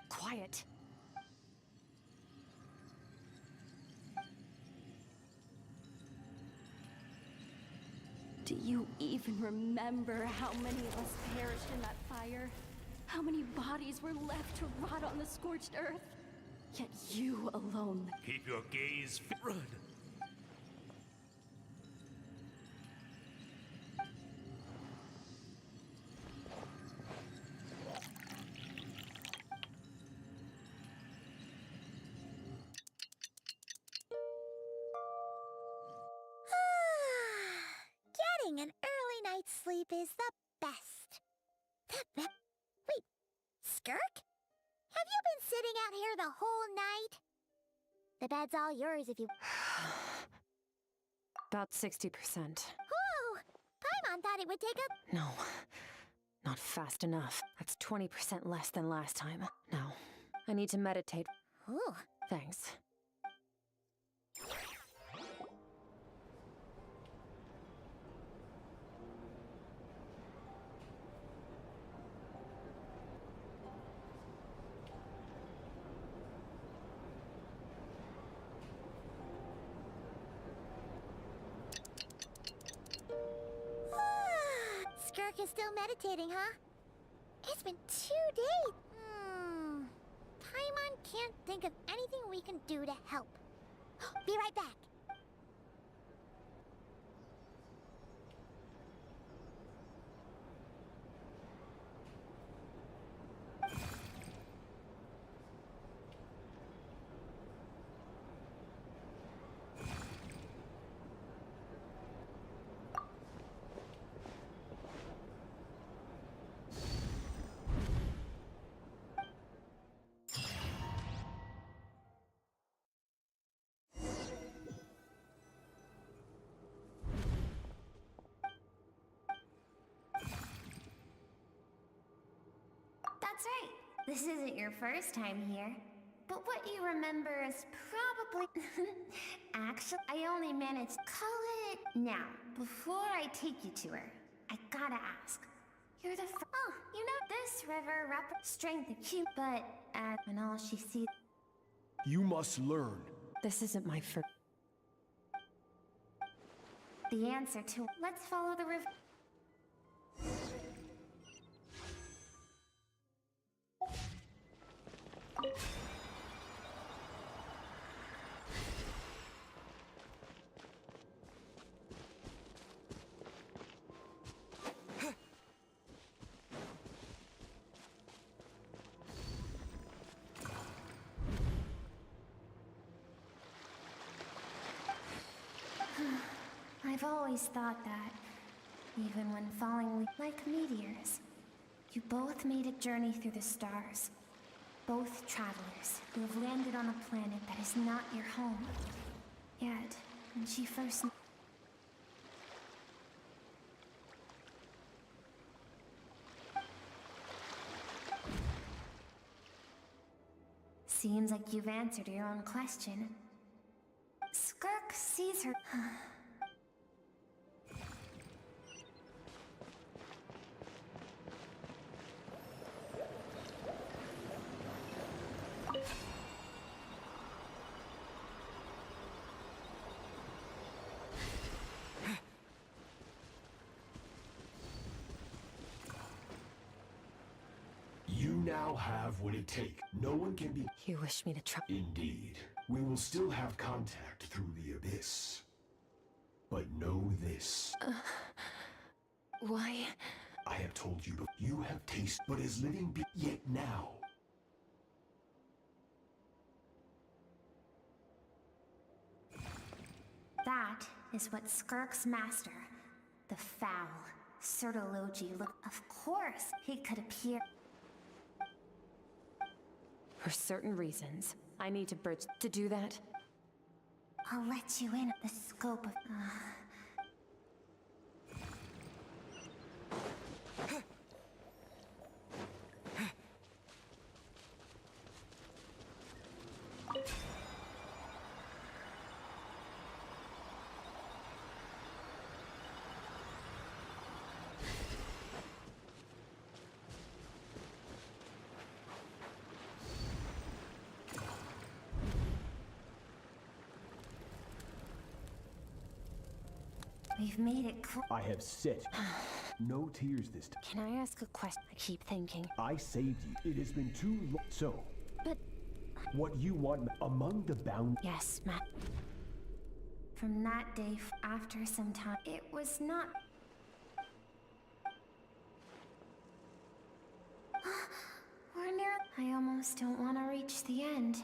Quiet. Do you even remember how many of us perished in that fire? How many bodies were left to rot on the scorched earth? Yet you alone... Keep your gaze... Run! Getting an early night's sleep is the best. Wait, Skirk? Have you been sitting out here the whole night? The bed's all yours if you... About 60%. Whoa! Paimon thought it would take a... No, not fast enough. That's 20% less than last time. Now, I need to meditate. Ooh. Thanks. Skirk is still meditating, huh? It's been 2 days. Paimon can't think of anything we can do to help. Be right back. That's right. This isn't your first time here. but what you remember is probably... Actually, I only managed to call it... Now, before I take you to her, I gotta ask. You're the Oh, you know, this river strength acute, but when all she sees... You must learn. This isn't my first... The answer to... Let's follow the river. I've always thought that, even when falling like meteors, you both made a journey through the stars. Both travelers who have landed on a planet that is not your home. Yet, when she first... Seems like you've answered your own question. Skirk sees her... You now have what it takes. No one can be... You wish me to try... Indeed. We will still have contact through the abyss. But know this. Why? I have told you, you have tasted, but as living be... Yet now... That is what Skirk's master, the foul, Sertologi, look. Of course, he could appear. For certain reasons, I need to bridge. To do that, I'll let you in the scope of... We've made it clear. I have said... No tears this time. Can I ask a question? I keep thinking. I saved you. It has been too long. So... But... What you want among the bound... Yes, Matt. From that day, after some time, it was not... We're near... I almost don't want to reach the end.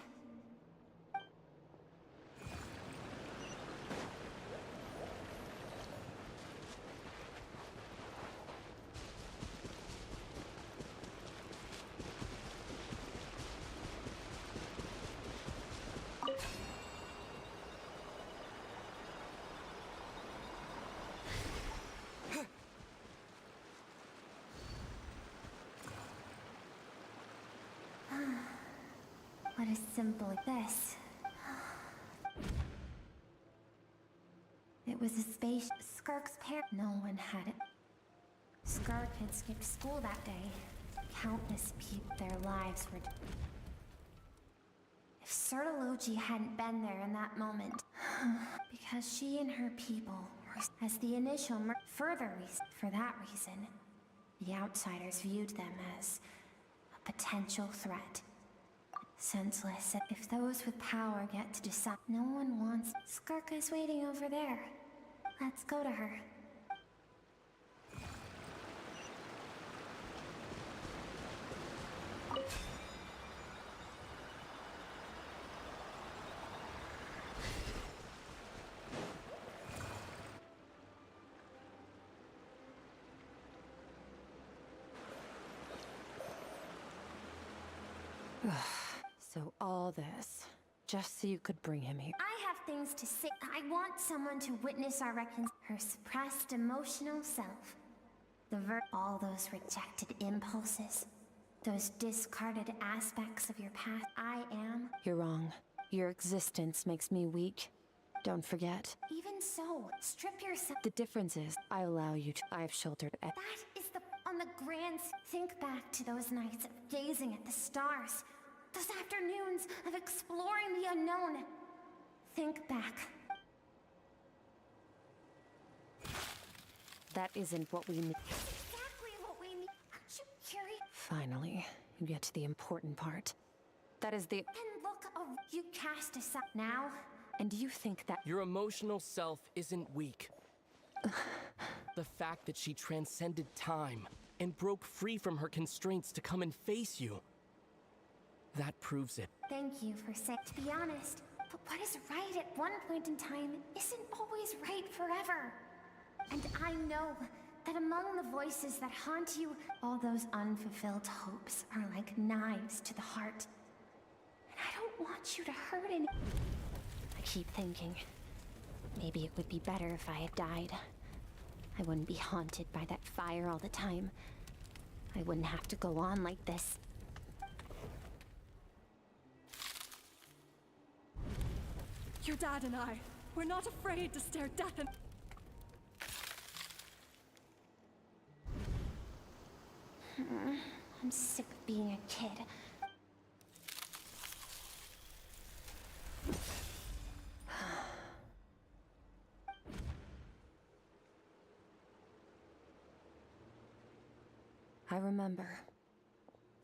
What is simple like this? It was a space. Skirk's parent. No one had it. Skirk had skipped school that day. Countless people, their lives were... If Sertologi hadn't been there in that moment, because she and her people were... As the initial further reason, for that reason, the outsiders viewed them as a potential threat. Senseless. If those with power get to decide, no one wants... Skirk is waiting over there. Let's go to her. So all this, just so you could bring him here. I have things to say. I want someone to witness our her suppressed emotional self. All those rejected impulses. those discarded aspects of your past. I am. You're wrong. Your existence makes me weak. Don't forget. Even so, strip yourself. The difference is, I allow you to. I've sheltered. That is the. On the grand. Think back to those nights of gazing at the stars. Those afternoons of exploring the unknown. Think back. That isn't what we need. Exactly what we need. Aren't you curious? Finally, you get to the important part. That is the. And look, you cast aside now. And do you think that your emotional self isn't weak? The fact that she transcended time and broke free from her constraints to come and face you. That proves it. Thank you for saying. To be honest, but what is right at one point in time isn't always right forever. And I know that among the voices that haunt you, all those unfulfilled hopes are like knives to the heart. And I don't want you to hurt any. I keep thinking, maybe it would be better if I had died. I wouldn't be haunted by that fire all the time. I wouldn't have to go on like this. Your dad and I, we're not afraid to stare death in... I'm sick of being a kid. I remember.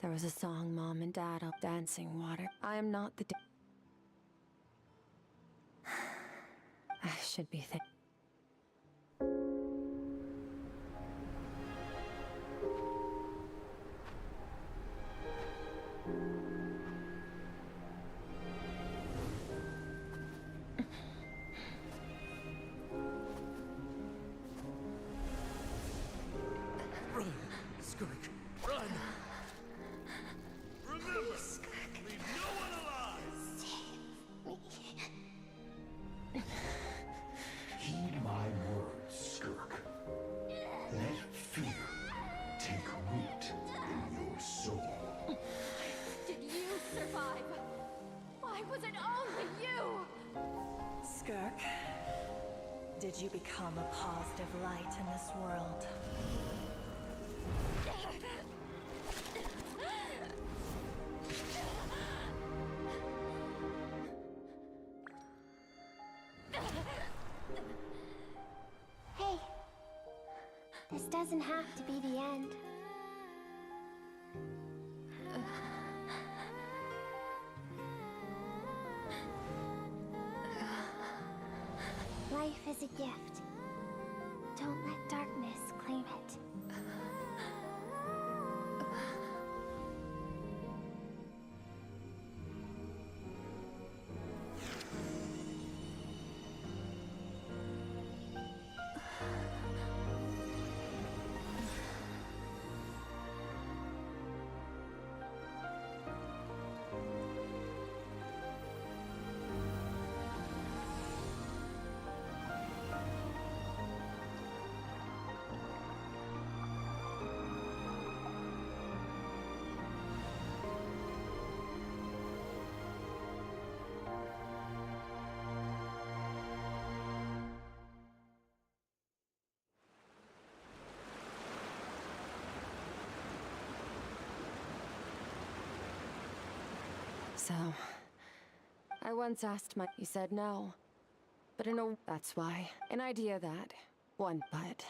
There was a song Mom and Dad up dancing water. I am not the I should be Run, Skirk, run! Remember, leave no one alive! Heed my words, Skirk. Let fear take root in your soul. Did you survive? Why was it only you? Skirk, did you become a positive light in this world? Hey, this doesn't have to be the end. Life is a gift. Don't let darkness claim it. So, I once asked you said no. But that's why. An idea that, but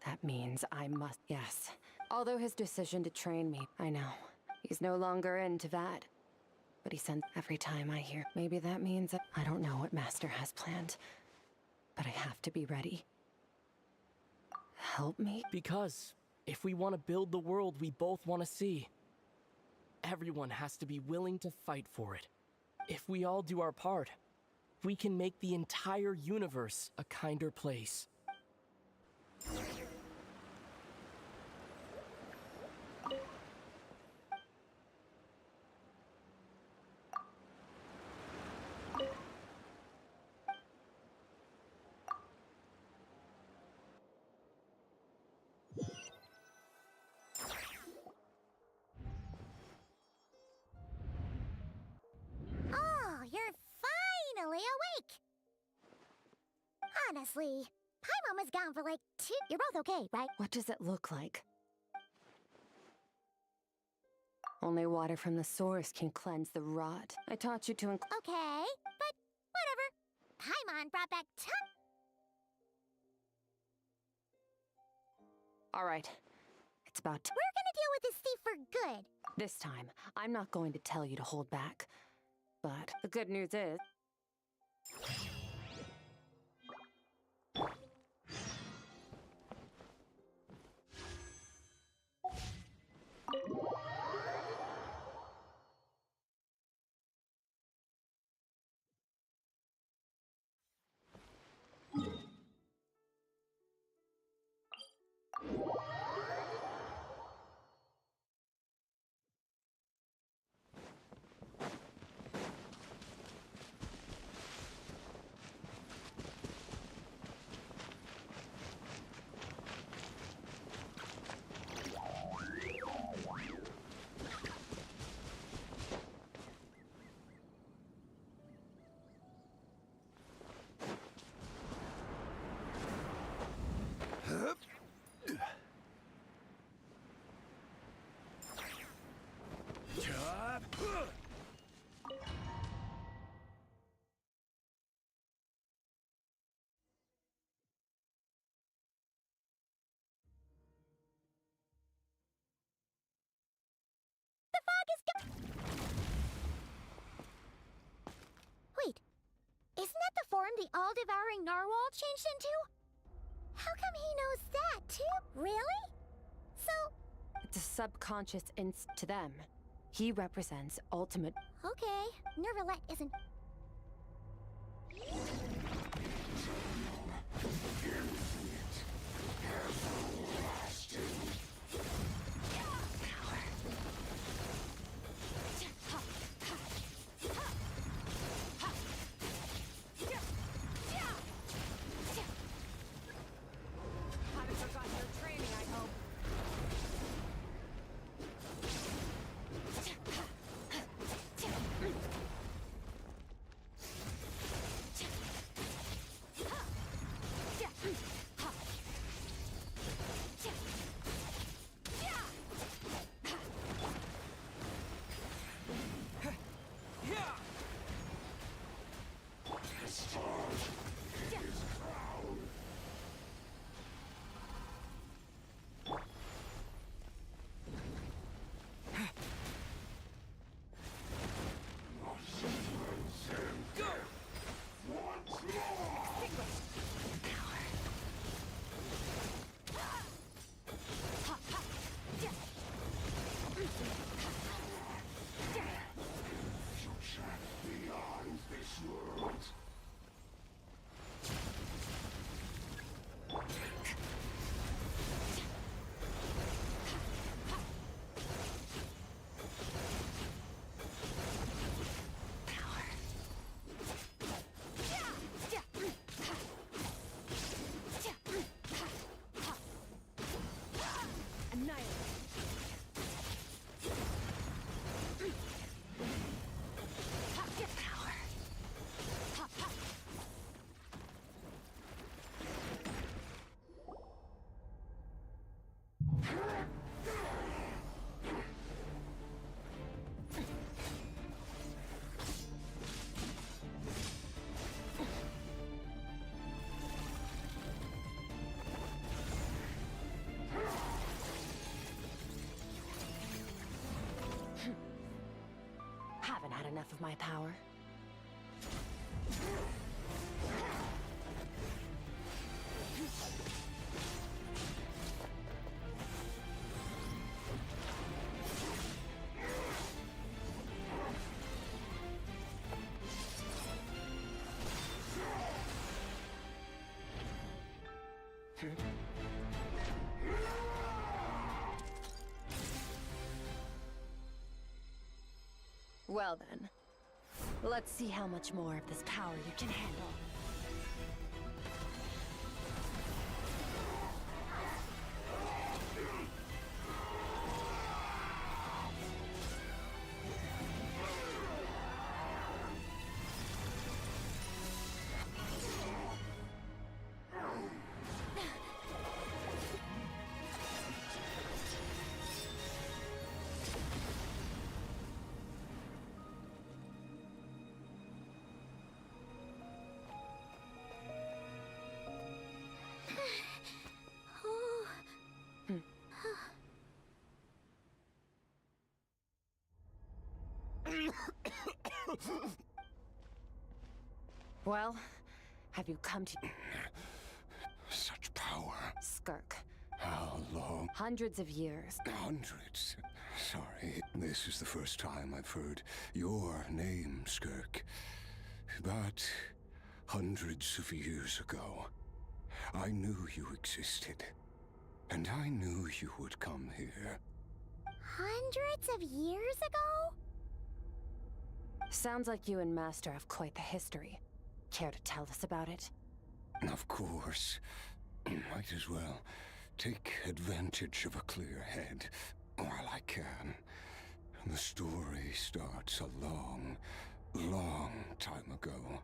that means I must, yes. Although his decision to train me, I know. He's no longer into that. But he sends every time I hear. Maybe that means that I don't know what Master has planned. But I have to be ready. Help me? Because if we want to build the world we both want to see, everyone has to be willing to fight for it. If we all do our part, we can make the entire universe a kinder place. Honestly, Paimon was gone for like 2. You're both okay, right? What does it look like? Only water from the source can cleanse the rot. I taught you to Okay, but whatever. Paimon brought back All right. It's about We're gonna deal with this thief for good. This time, I'm not going to tell you to hold back. But the good news is... Wait, isn't that the form the all-devouring narwhal changed into? How come he knows that, too? Really? So... It's a subconscious instinct to them. He represents ultimate... Okay, Nervalette isn't... Haven't forgotten your training, I hope. Haven't had enough of my power. Well then, let's see how much more of this power you can handle. Well, have you come to... Such power. Skirk. How long? Hundreds of years. Hundreds? Sorry, this is the first time I've heard your name, Skirk. But hundreds of years ago, I knew you existed. And I knew you would come here. Hundreds of years ago? Sounds like you and Master have quite the history. Care to tell us about it? Of course. Might as well take advantage of a clear head while I can. The story starts a long, long time ago.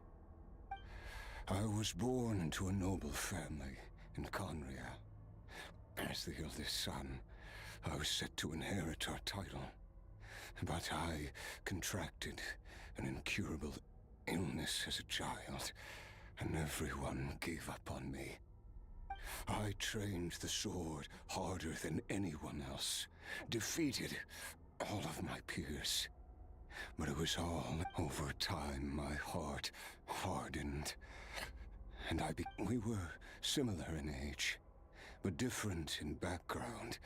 I was born into a noble family in Conria. As the eldest son, I was set to inherit our title. But I contracted an incurable illness as a child, and everyone gave up on me. I trained the sword harder than anyone else, defeated all of my peers. But it was all over time my heart hardened, and we were similar in age, but different in background.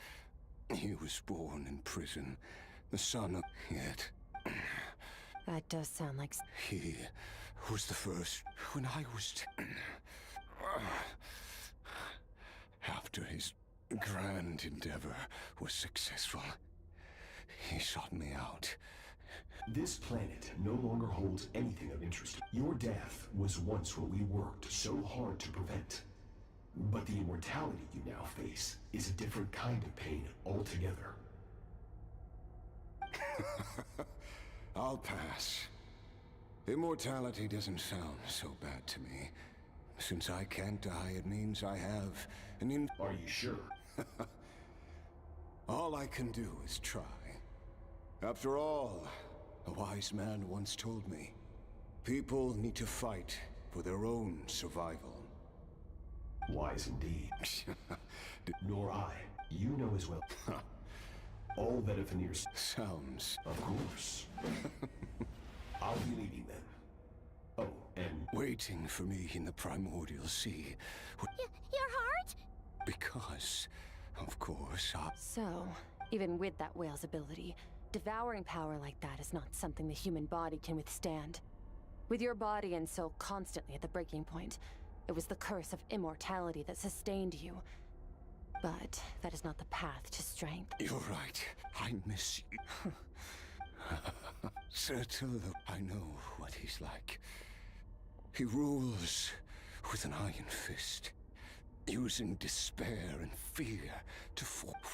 He was born in prison, the son of... Yet... That does sound like... He was the first when I was... After his grand endeavor was successful, he sought me out. This planet no longer holds anything of interest. Your death was once what we worked so hard to prevent. But the immortality you now face is a different kind of pain altogether. I'll pass. Immortality doesn't sound so bad to me. Since I can't die, it means I have an Are you sure? All I can do is try. After all, a wise man once told me, people need to fight for their own survival. Wise indeed. Nor I. You know as well. All that a veneers sounds. Of course. I'll be leaving then. Oh, and waiting for me in the primordial sea. Your heart? Because, of course, So, even with that whale's ability, devouring power like that is not something the human body can withstand. With your body and soul constantly at the breaking point, it was the curse of immortality that sustained you. But that is not the path to strength. You're right. I miss you. Sertillo, I know what he's like. He rules with an iron fist, using despair and fear to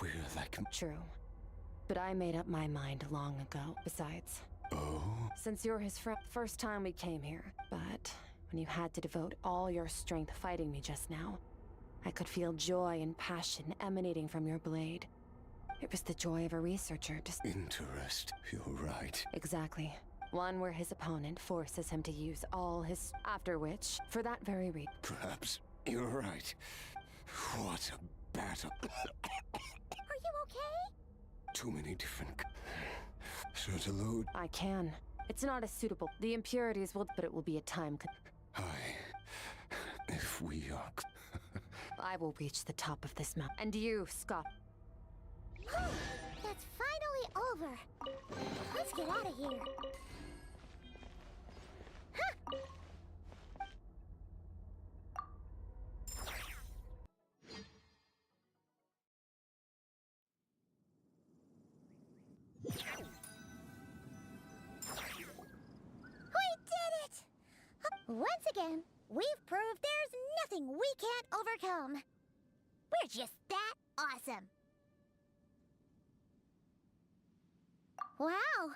we're like... True. But I made up my mind long ago. Besides... Oh? Since you're his first time we came here, but when you had to devote all your strength fighting me just now, I could feel joy and passion emanating from your blade. It was the joy of a researcher to... Interest. You're right. Exactly. One where his opponent forces him to use all his... After which, for that very reason... Perhaps you're right. What a battle. Are you okay? Too many different... Sertillo... I can. It's not as suitable. The impurities will... But it will be a time... If we are... I will reach the top of this mountain. And you, Scott. That's finally over. Let's get out of here. Huh. We did it! Once again, we've proved there's nothing we can't overcome. We're just that awesome. Wow,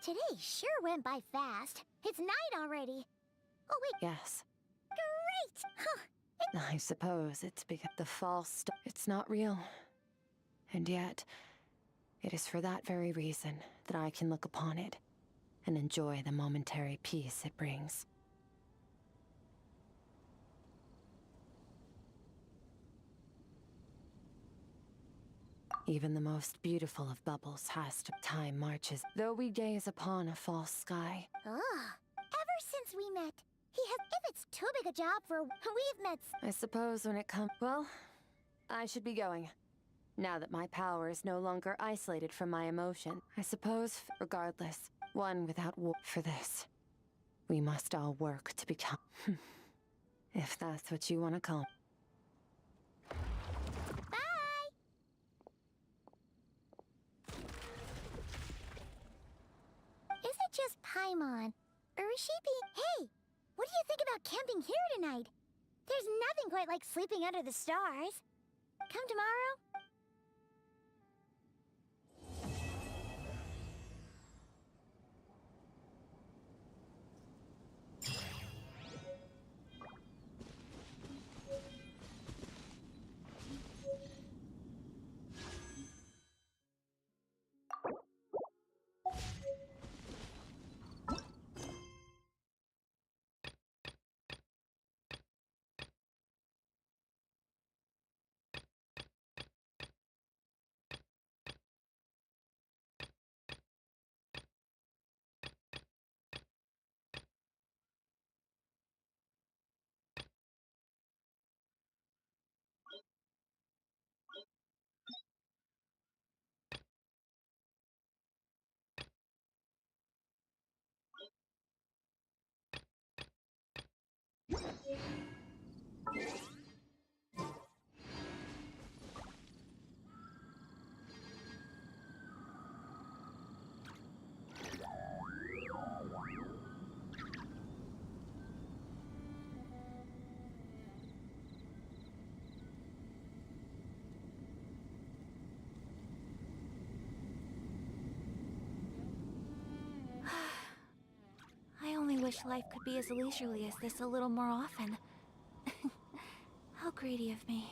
today sure went by fast. It's night already. Oh wait. Yes. Great! Huh. I suppose it's because the false it's not real. And yet, it is for that very reason that I can look upon it and enjoy the momentary peace it brings. Even the most beautiful of bubbles has to. Time marches, though we gaze upon a false sky. Ever since we met, he has. If it's too big a job for. We've met. I suppose when it comes. Well, I should be going. Now that my power is no longer isolated from my emotion, I suppose, regardless, one without war. For this, we must all work to become. If that's what you want to call. Is it just Paimon? Or is she being... Hey! What do you think about camping here tonight? There's nothing quite like sleeping under the stars. Come tomorrow? I only wish life could be as leisurely as this a little more often. How greedy of me.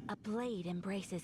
A blade embraces it.